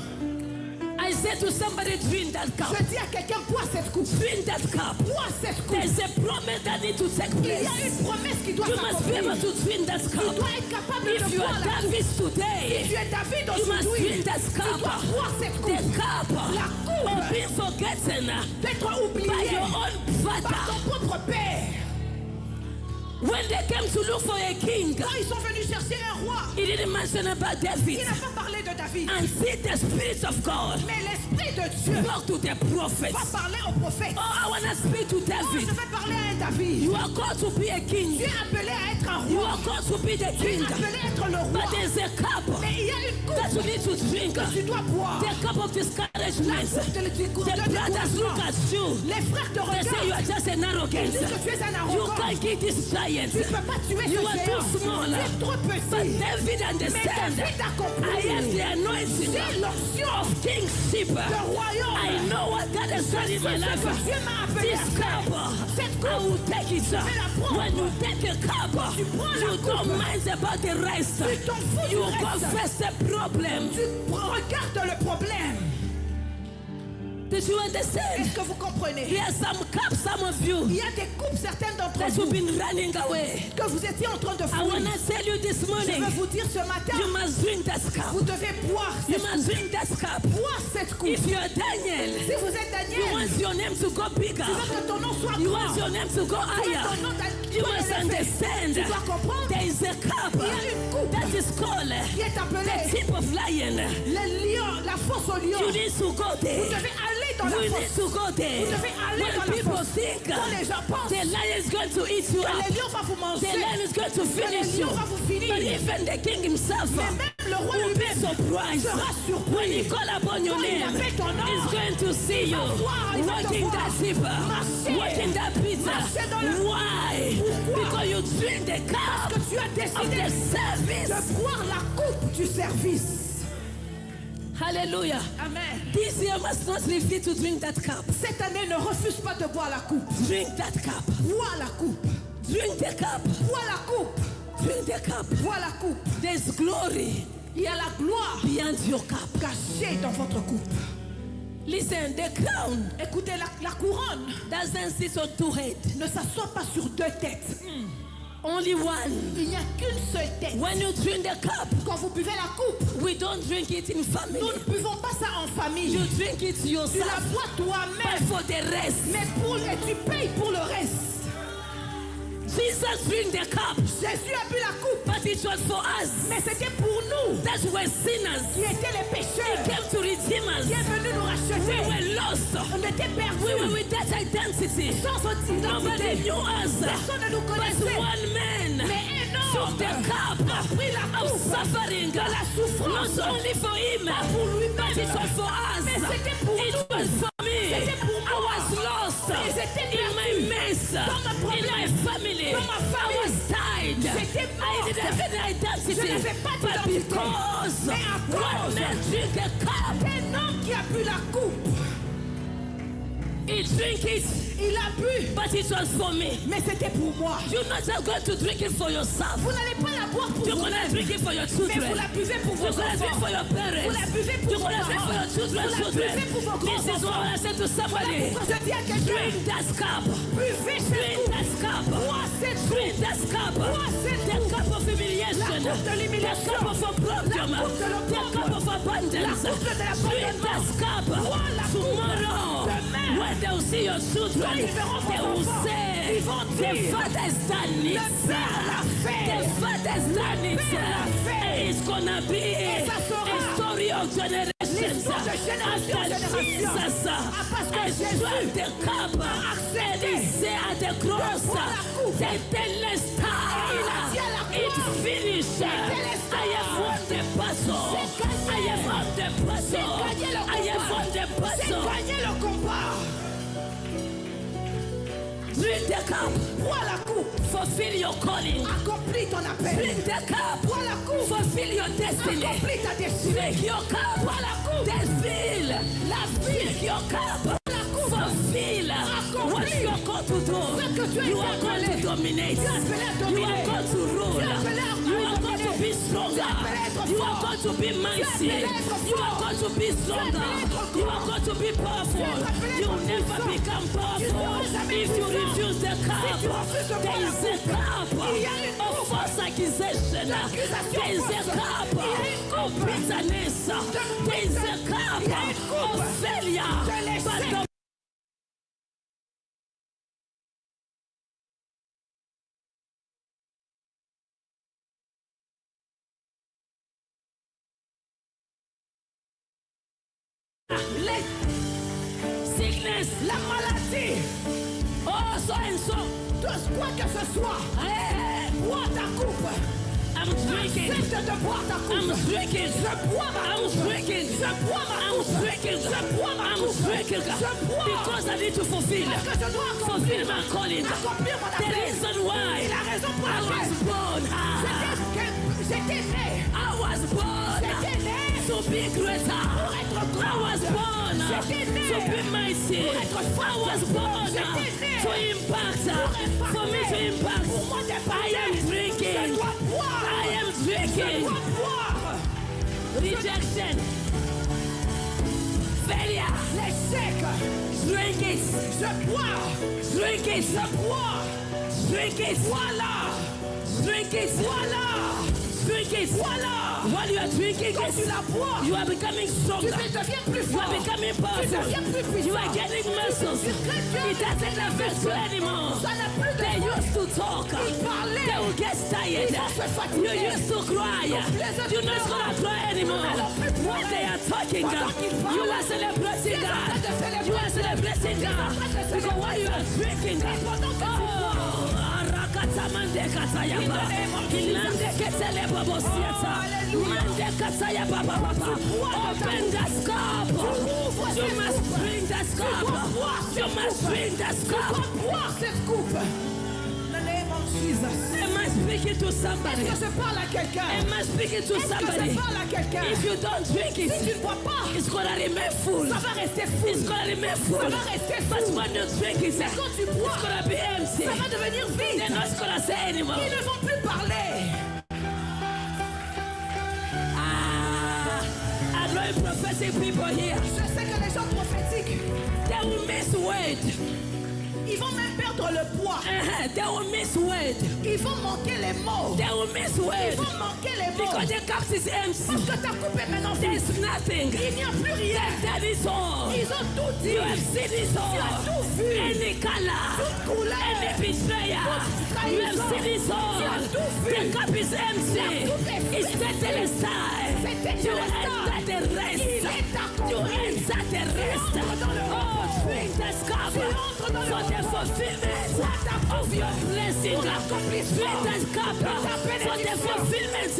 I said to somebody, drink that cup. Je dis à quelqu'un, bois cette coupe. Drink that cup. Bois cette coupe. There's a promise that needs to take Il y place. a une promesse qui doit You must be able s'accomplir. to drink that Tu cup. dois être capable If de you boire are la coupe. David Si today, tu es David you must aujourd'hui, drink that tu cup. dois boire cette The coupe. cup La coupe of being forgotten d'être by oublié your own par father. ton propre père. When they came to look for a king, Quand ils sont venus chercher un roi, he didn't mention about David. il n'a pas parlé de David. And see the Spirit of God Mais l'Esprit de Dieu spoke to the prophets. va parler au prophète. Oh, I want to speak to Oh, je David. vais parler à un David. You are called to be a king. Tu es appelé à être un You roi. are called to be the Tu es king. appelé à être le roi. But there's a cup Mais il y a une that you coupe need to drink. que tu dois boire. The cup of discouragement. The brothers look at you. Les frères te They say you regardent. are just an arrogant. Ils disent que tu es un You arrogant. can't kill this giant. Tu ne peux pas tuer You ce are géant. too small. Tu es trop But petit. David understands. David a compris. I have the anointing J'ai l'onction of kingship. de royaume. I know what God has done in my C'est ce life. que Dieu m'a appelé This à faire. cup, Cette I coupe, will take it. vais la prendre. When you take a cup, tu prends la you coupe, don't mind about the rest. tu t'en fous du You reste. confess the problem. Tu regardes le problème. Did you understand? Est-ce que vous comprenez? There are some cups, some of Il you, y a des coupes, certaines d'entre that you've vous, been running away. que vous étiez en train de I want fuir. to tell you this Je morning, veux vous dire ce matin, you must drink that cup. vous devez boire You cette must coupe. drink that cup. Boire cette coupe. If you're Daniel, Si vous êtes you Daniel, want your name to go bigger. tu veux que ton nom soit You grand. want your name to go Tu veux higher. ton nom You must understand. Tu dois comprendre. There is a cup Il y a une coupe that is called qui est the appelée tip of lion. le lion, la fosse au lion. You need to go Vous there. devez aller dans la You need fosse. to go there. Vous devez aller dans When la people fosse. think Quand les gens pensent the lion is going to eat you que up, le lion va vous the manger, lion is going to que le finish you. lion va vous finir. But even the king himself Mais même le roi will be lui-même surprised sera surpris. when he call upon your Quand il name. appelle ton nom, He's going to see you il va te walking voir. that zipper, Marcher. walking that pizza. Marcher dans le- Why? Pourquoi? Because you drink the cup que tu as of décidé the service. de boire la coupe du service. Hallelujah. Amen. This year must not refuse to drink that cup. Cette année, ne refuse pas de boire la coupe. Drink that cup. Bois la coupe. Drink the cup. Bois la coupe. Drink the cup. Bois la coupe. There's glory Il y a la gloire beyond your cup. cachée dans votre coupe. Listen, the crown Écoutez, la couronne doesn't sit on two heads. ne s'assoit pas sur deux têtes. Only one. Il n'y a qu'une seule tête. When you drink the cup, Quand vous buvez la coupe, we don't drink it in nous family. ne buvons pas ça en famille. You drink it Tu la yourself. bois But toi-même. for the rest, Mais et tu payes pour le reste. Jesus drink the cup, Jésus a bu la coupe, but it was for us. mais c'était pour nous That were sinners. qui étaient les He pécheurs. came to redeem us. Qui est venu nous We racheter. were lost. On était We were perdus. with that identity. Sans Nobody identité. knew us. Personne ne nous But connaissait. one man Mais un took homme the cup a pris la of coupe suffering. de la souffrance. Not only for him, pour lui-même. but it was for us. Mais c'était pour It nous. was for me. C'était pour I moi. was lost Et j'étais in perdu. my mess, Dans in mes my problèmes. family. Dans ma famille. I was tied. J'étais I morte. didn't have any identity. Je n'avais pas But d'identité. because Mais à one cause man drink a cup, un homme qui a bu la coupe, he drink it, il a bu, but it was for me. mais c'était pour moi. You're not just going to drink it for yourself. Vous n'allez pas la boire pour You're going to vous-même, drink it for your mais vous children. la buvez pour vos You're going to drink enfants. for your parents. Vous la buvez pour You're vos going to drink for your parents. children's Vous la children. buvez pour vos This is what grands-enfants. I said to Voilà somebody. pourquoi je dis à quelqu'un, Drink that cup. buvez cette Drink coupe. that cup. Bois cette Drink coupe. that cup. Bois cette The coupe. cup of humiliation. La coupe de The l'humiliation. cup of opprobrium. La coupe de The l'opprobre. cup of abundance. La coupe de Drink l'abandonnement. that cup. Bois la coupe. Tomorrow, Demain. when they will see your children, Quand ils verront vos they will enfants, say, ils vont the dire, father's done it. Le Père l'a fait. The father's done it. Père l'a fait. And it's gonna be ça sera a story of generations. l'histoire de génération en After génération. Jesus Parce que has Jésus drank the cup and he said at the cross, boire la coupe. the endless il a dit à la time, it's croix, finished. Téléstore. I have won the battle. J'ai gagné. I have won the battle. J'ai gagné le I have combat. won the J'ai battle. gagné le combat. Drink the cup. Bois la coupe. Fulfill your calling. Accomplis ton appel. Drink the cup. Bois la coupe. Fulfill your destiny. Accomplis ta destinée. Drink your cup. Bois la coupe. Fulfill. Drink your cup. Fulfill what you are called to do. Ce que tu as You été are called appelé. to dominate. Tu es appelé à You dominer. are called to rule. Tu es appelé à You are called to be stronger. Tu es appelé à être You are fort. called to be mighty. appelé à être You are fort. called to be stronger. appelé à être You grand. are called to be powerful. appelé à You être will never puissant. become Tu powerful seras jamais if you puissant. refuse the cup. tu refuses de boire There la is a cup Il y a une of coupe. false accusation. L'accusation There is a fausse. cup Il y a une of coupe. bitterness. There is a cup Il y a une coupe. of failure. De l'échec. But the Les- sickness, La maladie. oh so and so. Tout quoi que ce soit. Hey, Bois ta coupe. I'm drinking. Accepte de boire ta coupe. I'm drinking. Je bois ma I'm coupe. drinking. Je bois ma I'm coupe. drinking. Je bois ma I'm coupe. drinking. Je bois. Because I need to fulfill. Parce que je dois Fulfill accomplir. my calling. Accomplir mon The appel. reason why Et la raison pour I was laquelle born. j'étais né. I was born J'étais né. to be greater. Pour être I grand. was born J'étais né. to be mighty. Pour être I fort. was born J'étais né. to impact. Pour For me to impact. Pour moi d'impacter. I am Je drinking. dois boire. I am Je drinking. dois boire. Rejection. failure. l'échec. Drink it. Je bois, Drink it. je bois. Drink it. Voilà, Drink it. voilà, Drink it. voilà. While you are drinking Quand tu it, la bois, you are becoming tu stronger. deviens plus You are fort. becoming Tu powerful. deviens plus puissant. You are getting muscles. Tu crées Dieu. It doesn't affect you anymore. Ça n'a plus de They force. used to talk. Ils parlaient. They will get tired. Ils vont se fatiguer. You used to cry. You're not gonna cry anymore. When they are talking, you are celebrating God. You are celebrating God. Because while you are drinking, Arakatamande katayaba. Ilande ketele babosieta. Mande katayaba baba. Open the cup. You must drink the cup. You must drink the cup. Bois cette coupe. In the name of Jesus. Am I speaking to somebody? Est-ce que je parle à quelqu'un? Am I speaking to Est-ce que somebody? je parle à quelqu'un? If you don't drink Si tu it, ne bois pas, it's gonna remain full. ça va rester It's fou. gonna remain full. Ça va rester But fou. when you drink it, Mais quand tu bois, it's gonna be empty. ça va devenir vide. They're not gonna say anymore. Ils ne vont plus parler. I know prophetic people here. Je sais que les gens prophétiques, They will miss word. ils vont même perdre le poids. They will miss word. Ils vont manquer les mots. They will miss Ils word. vont manquer les mots. Because the cup is Parce empty. que ta coupe est maintenant vide. There's nothing. Il n'y a plus rien. That is all. Ils ont tout dit. You have seen it Tu as all. tout vu. Any color, Toute couleur. any betrayer. You have seen it all. Tu as tout vu. The cup is empty. La coupe est It's set aside. C'est You téléphone. enter the rest. Il est accompli. You enter the rest. entres dans le Oh, drink the cup Tu entres dans le for the fulfillment of your blessing. Pour l'accomplissement Drink the cup de ta for the bénédiction. fulfillment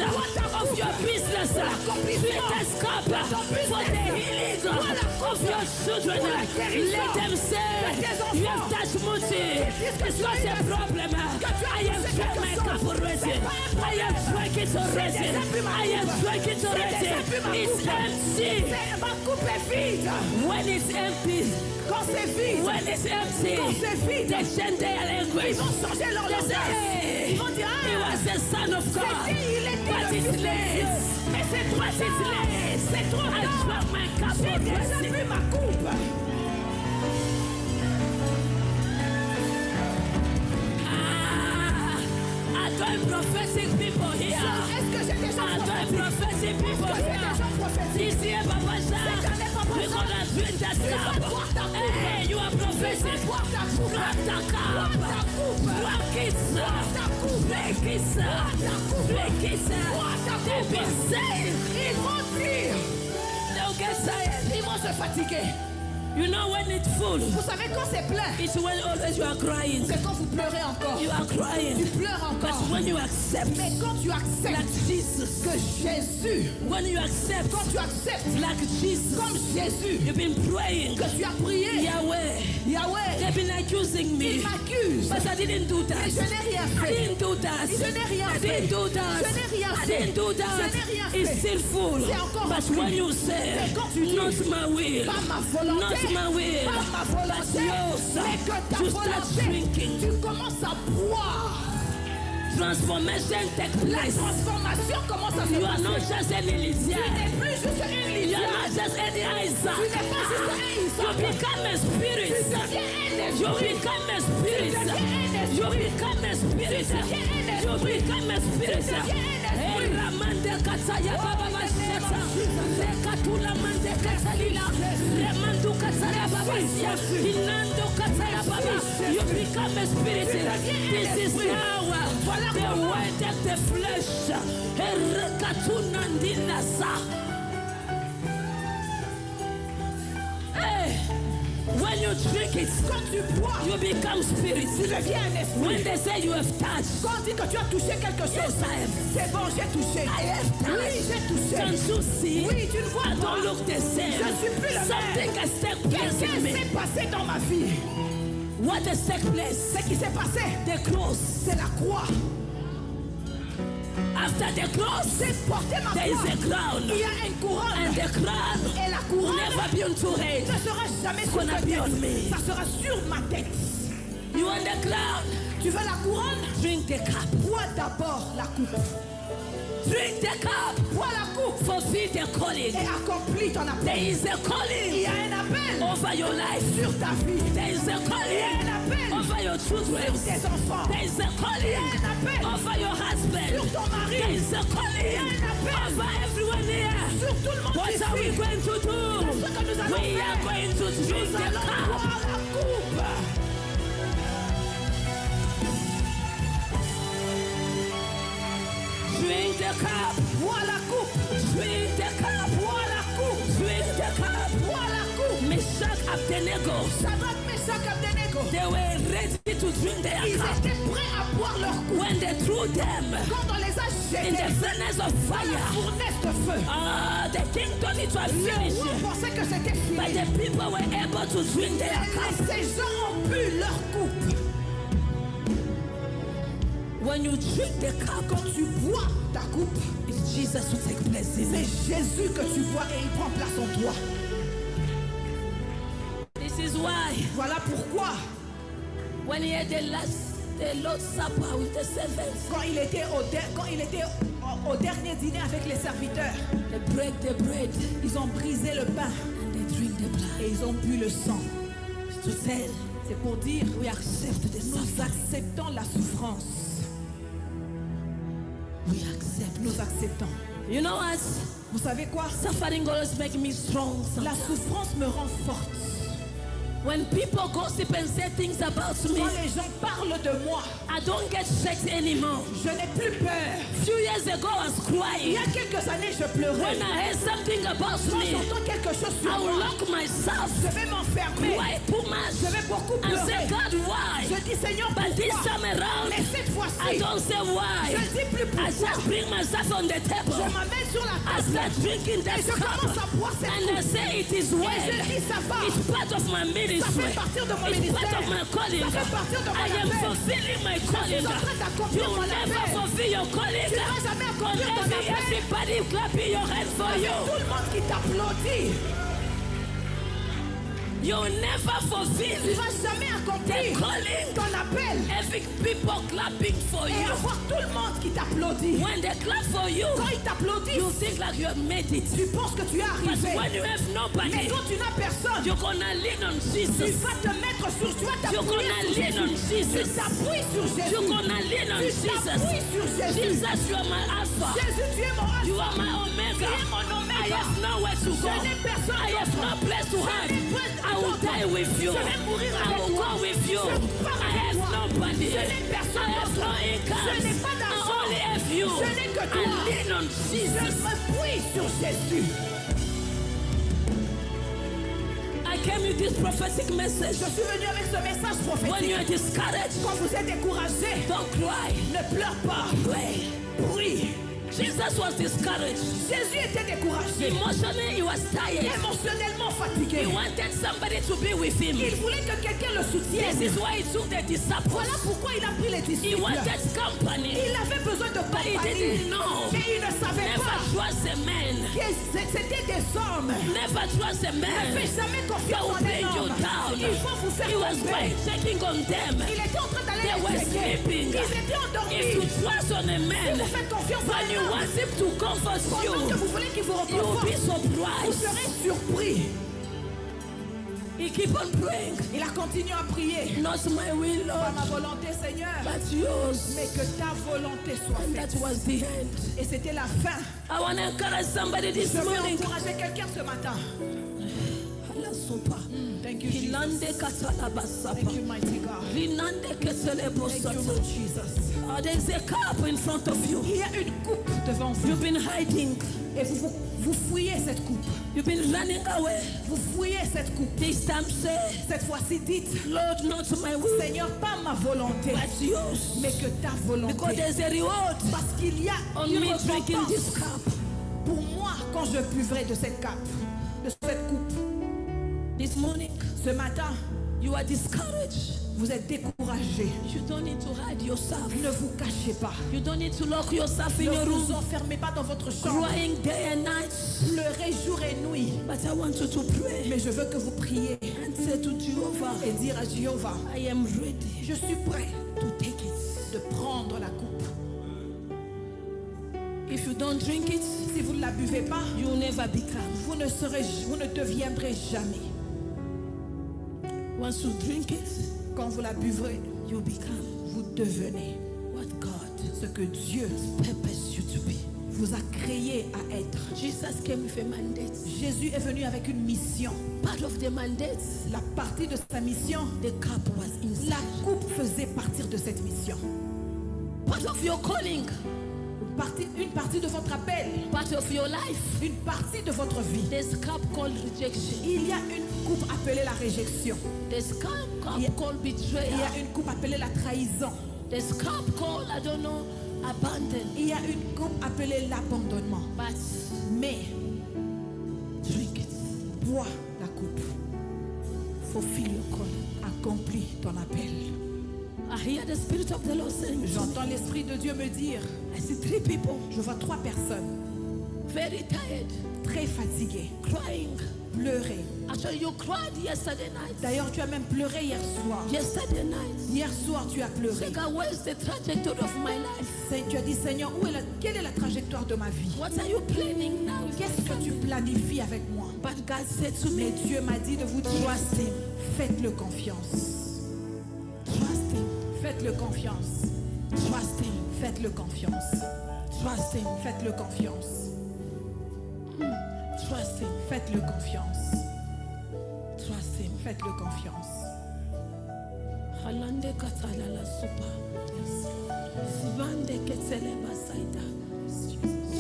of your business. Drink the cup for the healing of your children. Let them say you have touched Muti. It's not a problem. I have drank my cup already. I have drank it already. I have drank it already. It's empty. Ma coupe est vide. When it's empty, Quand c'est vide, when it's empty, quand c'est vide, they change their language. ils vont changer leur They say, langage. hey, Ils vont dire, he was the son of God. il était But le it's Fils de late. Dieu. Mais c'est trop But it's tard. late. C'est trop I tard. drank my cup J'ai déjà already. bu ma coupe. I don't prophetic people here. Est-ce que j'ai des gens I don't prophétiques? prophetic people Est-ce que j'ai here. des gens prophétiques? This year, Papa Cette année, Jean, Papa we're Jean, gonna drink that tu vas cup. boire ta coupe. Hey, you are prophetic. Boire ta coupe. Drink the cup. Boire ta coupe. Drink it. Boire ta coupe. Drink it. Drink it. Boire ta They've coupe. been saved. Ils vont dire, They'll get tired. ils vont se fatiguer. You know when it's full, Vous savez quand c'est plein, it's when always you are crying. c'est quand vous pleurez encore. You are Tu crying. pleures But encore. when you accept Mais quand tu like acceptes Jesus, que Jésus, when you accept quand tu acceptes like Jesus, comme Jésus, you've been praying. que tu as prié, Yahweh, Yahweh, they've been accusing me. il m'accuse. But I didn't do that. Mais je n'ai rien I fait. didn't do that. Je n'ai rien I fait. didn't do that. Je n'ai rien I fait. didn't do that. Je n'ai rien It's fait. still full. C'est encore But rempli. when you say, Mais quand tu dis, not my will, pas ma volonté, not my will, pas ma but volonté, yours, mais que ta you start volonté, drinking. tu commences à boire. Transformation take La place. transformation commence à se You are not passer. just an Elysian. Tu n'es plus juste un You are Lydien. not just any Isaac. Tu n'es pas juste un You Isaac. become a spirit. Tu deviens un You esprit. become a spirit. Tu deviens un esprit. You become a spirit. Tu deviens un You esprit. become a spirit. Tu deviens un esprit. Hey, Ramande Kataya Baba Bashata. Lekatula Mande Katalila. Remandu Kataya Baba Sia. Inando Kataya Baba. You become a spirit. This is now the word of the flesh. Erekatuna Ndinasa. Hey, when you drink it, Quand tu bois, you become spirit. tu deviens un esprit. When they say you have touched, Quand on dit que tu as touché quelque chose, yes, I have. c'est bon, j'ai touché. I have touched. Oui, j'ai touché. Can't you see? Oui, tu ne vois I pas. don't look the same. Je suis plus le Something même. has taken place Qu'est-ce in qui me. s'est passé dans ma vie? What has taken place? Ce qui s'est passé, The cross. c'est la croix. After the cross, J'ai porté ma there is croix. a crown. Il y a une couronne. And the crown Et la will couronne never be on your head. ne sera jamais sur gonna ta be on tête. me. Ça sera sur ma tête. You want the crown? Tu veux la couronne? Drink the cup. Bois d'abord la coupe. Drink the cup. Bois la coupe Fulfill the calling. et accomplis ton There appel. is a Il y calling a un appel over your life. sur ta vie, There is a il y a un calling appel over your children. sur tes enfants, There is a calling un appel over your husband. sur ton mari, There is a calling un appel over everyone here. sur tout le monde What are we ici. going to do? Ce que nous allons We are faire, going to drink nous the allons cup. boire la coupe. Drink the cup. Bois la coupe, Drink the cup. bois la coupe, Drink the cup. bois la coupe. Meshach, Abednego, Shadrach, Meshach, Abednego, they were ready to drink their ils cup. étaient prêts à boire leur coupe. When they threw them Quand on les a in the jetés furnace of dans la fire, fournaise de feu, the king thought it was le finished. roi pensait que c'était But fini. the people were able to drink their cup. Et ces gens ont bu leur coupe. When you drink the cup, Quand tu bois ta coupe, it's Jesus who take place in c'est it. Jésus que tu bois et il prend place en toi. This is why Voilà pourquoi, when he had the Lord's Supper with the servants, quand il était au dernier dîner avec les serviteurs, they break the bread ils ont brisé le pain and they drink the blood. et ils ont bu le sang. To tell, C'est pour dire, we accept the nous suffering. acceptons la souffrance. We accept. Nous acceptons. You know what? Vous savez quoi? Suffering always make me strong. La souffrance me rend forte. When people gossip and say things about me, Quand les gens parlent de moi, I don't get shaken anymore. je n'ai plus peur. Few years ago, I was Il y crying. a quelques années, je pleurais. When I heard something about Quand me, j'entends quelque chose sur I will moi, lock myself, je vais m'enfermer. cry too much, Je vais beaucoup and say, pleurer. God, why? Je dis, Seigneur, But this pourquoi? time around, Mais cette I fois-ci, don't say why. je ne dis plus I pourquoi. just bring myself on the Je table. m'amène sur la I table start drinking et that je commence à cup. boire cette And I coupe. say it is Et well. je dis, ça va. It's part of my Ça ministry. fait partir de mon It's part ministère. of my calling. Ça fait partir de mon I am appel. fulfilling my calling. en train d'accomplir You mon never appel. fulfill your calling. Tu n'as jamais accompli ton Unless appel. everybody clapping your hands for Avec you. tout le monde qui t'applaudit, You never tu fulfill ne vas jamais the accomplir calling. ton appel Every people clapping for et you. avoir tout le monde qui t'applaudit. When they clap for you, Quand ils t'applaudissent, you think like you have made it. tu penses que tu es But arrivé. when you have Mais nobody, quand tu n'as personne, you're gonna lean on tu Jesus. vas te mettre sur, tu vas You're t'appuyer gonna sur lean on Jésus. Tu Jesus. t'appuies sur Jésus. You're gonna lean on Tu Jesus. t'appuies sur Jésus. Jesus, you are my Alpha. Jésus, tu es mon You alpha. are my Omega. Tu es mon I oméga. have nowhere to go. Je n'ai personne I have d'autre. no place to hide. n'ai pas I will d'autre. die with you. Je vais mourir I avec will toi. go with you. Je pars I avec have toi. nobody. Je n'ai personne I have d'autre. no income. Je n'ai pas I d'argent. only have you. Je n'ai que I toi. lean on Je Jesus. m'appuie sur Jésus. I came with this prophetic message. Je suis venu avec ce message When prophétique. you are discouraged, Quand vous êtes découragé, don't cry. ne pleure pas. Pray. Prie. Jesus was discouraged. Jésus était découragé. Emotionally, he was tired. Émotionnellement He fatigué. wanted somebody to be with him. Il voulait que quelqu'un le soutienne. This is why he took the disciples. Voilà pourquoi il a pris les He disciples. wanted company. Il avait besoin de But he compagnie. didn't know. Mais il ne savait Never pas trust a man. que c'était des hommes. Never trust a Ne man. faites jamais That confiance will en bring un you homme. down. Il faut vous faire He was tomber. checking on them. Il était en train d'aller They les were checker. sleeping. Ils étaient endormis. If you trust on a Si man, vous faites confiance when en you un homme, want him to comfort pendant que you, vous voulez qu'il vous you will be reconforte, vous surprised. serez surpris. He keep on praying. Il a continué à prier. Not my will, Pas Lord, ma volonté, Seigneur, but yours. mais que ta volonté soit And that faite. was the end. Et c'était la fin. I want to encourage somebody this Je veux morning. encourager quelqu'un ce matin. Allah super. Thank you, Jesus. Hilande katalabasapa. Thank you, mighty God. Linande Thank you, ketelebosata. Lord Jesus. There's a cup in front of you. Il y a une coupe devant vous. You've been hiding. Et vous fouillez cette coupe. You've been running away. Vous fouillez cette coupe. This time say, Cette fois-ci, dites, Lord, not my will, Seigneur, pas ma volonté, but yours. mais que ta Because volonté. there's a reward Parce qu'il y a on une me drinking récompense this cup. pour moi quand je buvrai de cette cape, de cette coupe. This morning, Ce matin, you are discouraged. vous êtes découragé. You don't need to hide yourself. Ne vous cachez pas. You don't need to lock yourself in Ne your vous room, enfermez pas dans votre chambre. crying day and night. Pleurez jour et nuit. But I want you to pray Mais je veux que vous priez and say to Jehovah, et dire à Jéhovah, I am ready je suis prêt to take it. de prendre la coupe. If you don't drink it, Si vous ne la buvez pas, you will never become. vous ne deviendrez jamais. Once you drink it, Quand vous la buvrez, you become vous devenez what God ce que Dieu purposed you to be. vous a créé à être. Jesus came with a mandate. Jésus est venu avec une mission. Part of the mandate, La partie de sa mission, the cup was inside. la coupe faisait partir de cette mission. Part of your calling, Une partie de votre appel, part of your life, une partie de votre vie. there's cup called rejection. Il y a une coupe appelée la réjection. There's cup Yeah. called Il y betrayal. a une coupe appelée la trahison. There's cup called, I don't know, abandon. Il y a une coupe appelée l'abandonnement. But Mais drink it. bois la coupe. Fulfill your calling. Accomplis ton appel. I hear the Spirit of the Lord saying, to me, J'entends l'Esprit de Dieu me dire, I see 3 people je vois 3 personnes very tired, très fatiguées, crying. pleurer. Actually, you cried yesterday night. D'ailleurs, tu as même pleuré hier soir. Yesterday night. Hier soir, tu as pleuré. Say, God, where's the trajectory of my life? Tu as dit, Seigneur, quelle est la trajectoire de ma vie? What are you planning now? Qu'est-ce que tu planifies avec moi? But God said to Mais me, Dieu m'a dit de vous dire, trust Him. faites-le confiance. Trust Him. Faites-le confiance. Trust Him. Faites-le confiance. Trust Him. Faites-le confiance. Trust Him. Faites-le confiance. Trust Him. Faites-le confiance. Halande katala la sopa. Sivande ketele basaida.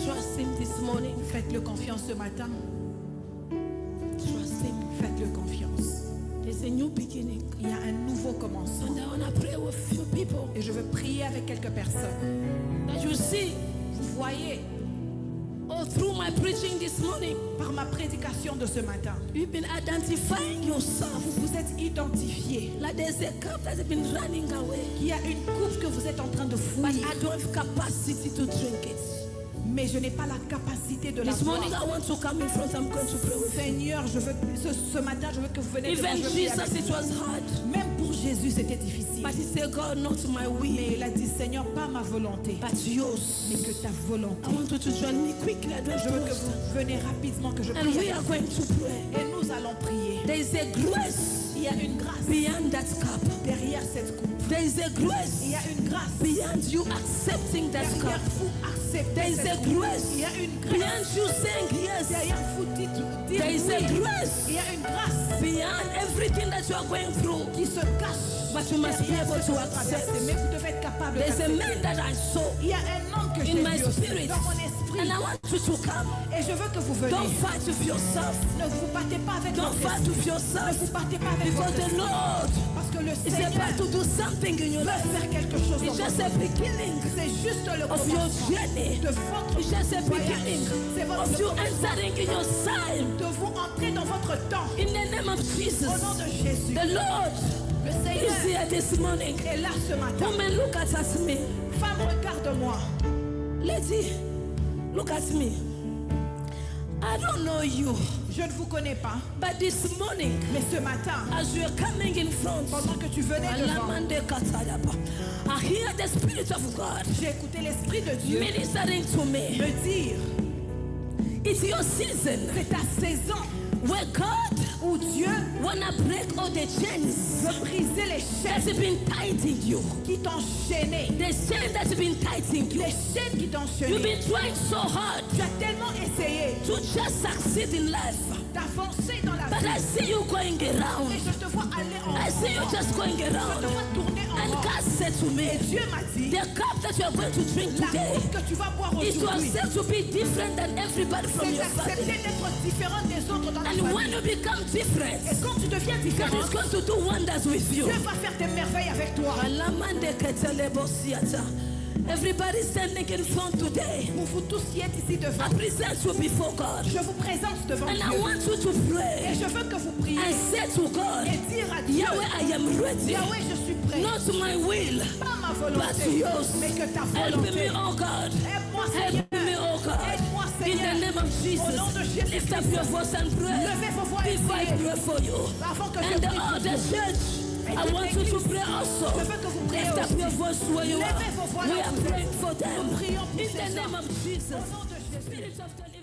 Trust Him this morning. Faites-le confiance ce matin. Trust Him. Faites-le confiance. There's a new beginning. Il y a un nouveau commencement. And I want to pray with few people Et je veux prier avec quelques personnes. that you see, Vous voyez, all through my preaching this morning, par ma prédication de ce matin, you've been identifying yourself. vous vous êtes identifiés Like there's a cup that's been running away. qu'il y a une coupe que vous êtes en train de But fouiller. I don't have capacity to drink it. Mais je n'ai pas la capacité de la This morning boire. I want to come in front. I'm going to pray with you. Seigneur, ce matin, je veux que vous venez devant Even je prie Jesus, avec it moi. was hard. Même pour Jésus, c'était difficile. But he said, God, not my Mais will, il a dit, Seigneur, pas ma volonté, but yours. mais que ta volonté. I want you to join me quickly. I don't Je veux que trust. vous venez rapidement, que je And prie we avec are vous. going to pray. Et nous allons prier. There is a grace Il y a une grâce beyond that cup. derrière cette coupe. There is a Il grace y a une grâce beyond you accepting that derrière cup. vous acceptez There is a cette coupe. grace Il y a une grâce beyond you saying yes. derrière vous dites There is a oui. grace Il y a une grâce beyond everything that you are going through. qui se cache But you must be derrière able ce to que vous traversez. accept. Mais vous devez être capable There's a d'accepter. man that I saw Il y a un homme que j'ai in my vu aussi spirit, dans mon esprit. and I want you to come. Et je veux que vous veniez. Don't fight with yourself. Ne vous battez pas avec Don't votre fight esprit. with Ne yourself. vous battez pas avec Because votre the esprit. Lord Parce que le is Seigneur about to do something in your veut life. faire quelque chose It's dans just votre a vie. beginning C'est juste le of your commencement journey. de votre It's just a voyage. beginning C'est votre of you commencement entering in your time. de vous entrer dans votre temps. In the name of Jesus, Au nom de Jésus. the Lord Le is Seigneur here this morning. est là ce matin. Woman, look at me. Femme, regarde-moi. Lady, look at me. I don't know you, Je ne vous connais pas. but this morning, Mais ce matin, as you are coming in front, pendant que tu venais devant, I hear the Spirit of God j'ai écouté l'Esprit de Dieu ministering to me. me dire, It's your season c'est ta saison where God où Dieu wanna break all the chains veut briser les that's chaînes been tied in you. qui t'ont chaîné. The chains that's been tied in you. Les chaînes qui t'ont You've chaîné. been trying so hard Tu as tellement essayé to just succeed in life, d'avancer dans la but vie. I see you going around. Et je te vois aller en I see you rond. just going Je te around. vois tourner en And rond. God said to me, Et Dieu m'a dit, the cup that you are going to drink la today coupe que tu vas boire is to aujourd'hui, accept to be different than everybody from c'est your d'accepter family. d'être différent des autres dans la And when famille. you become different, Et quand tu deviens God différent, is going to do wonders with you. Dieu va faire des merveilles avec toi. Everybody standing in front today, Pour vous tous qui êtes ici devant, I present you before God. je vous présente devant And I Dieu. want you to Et pray je veux que vous priez and say to God, et dire à Dieu, Yahweh, I am ready. Yahweh, je suis prêt. Not my will, Pas ma but volonté, yours. mais que ta Help volonté. me, oh God. Aide-moi, Seigneur. Help me, oh God. Aide-moi, In Seigneur. the name of Au nom de Jesus, Jésus-Christ. lift up your voice and pray. Levez vos voix et Before I priez. pray for you. Avant que je And prie all pour the vous. church I want you to pray also. Je veux que vous priez Lift up aussi. your voice where you Levez are. vos voix We là are où vous praying êtes. for them. Nous prions pour In ces the name gens. of Jesus. Au nom de Jésus. Spirit of the living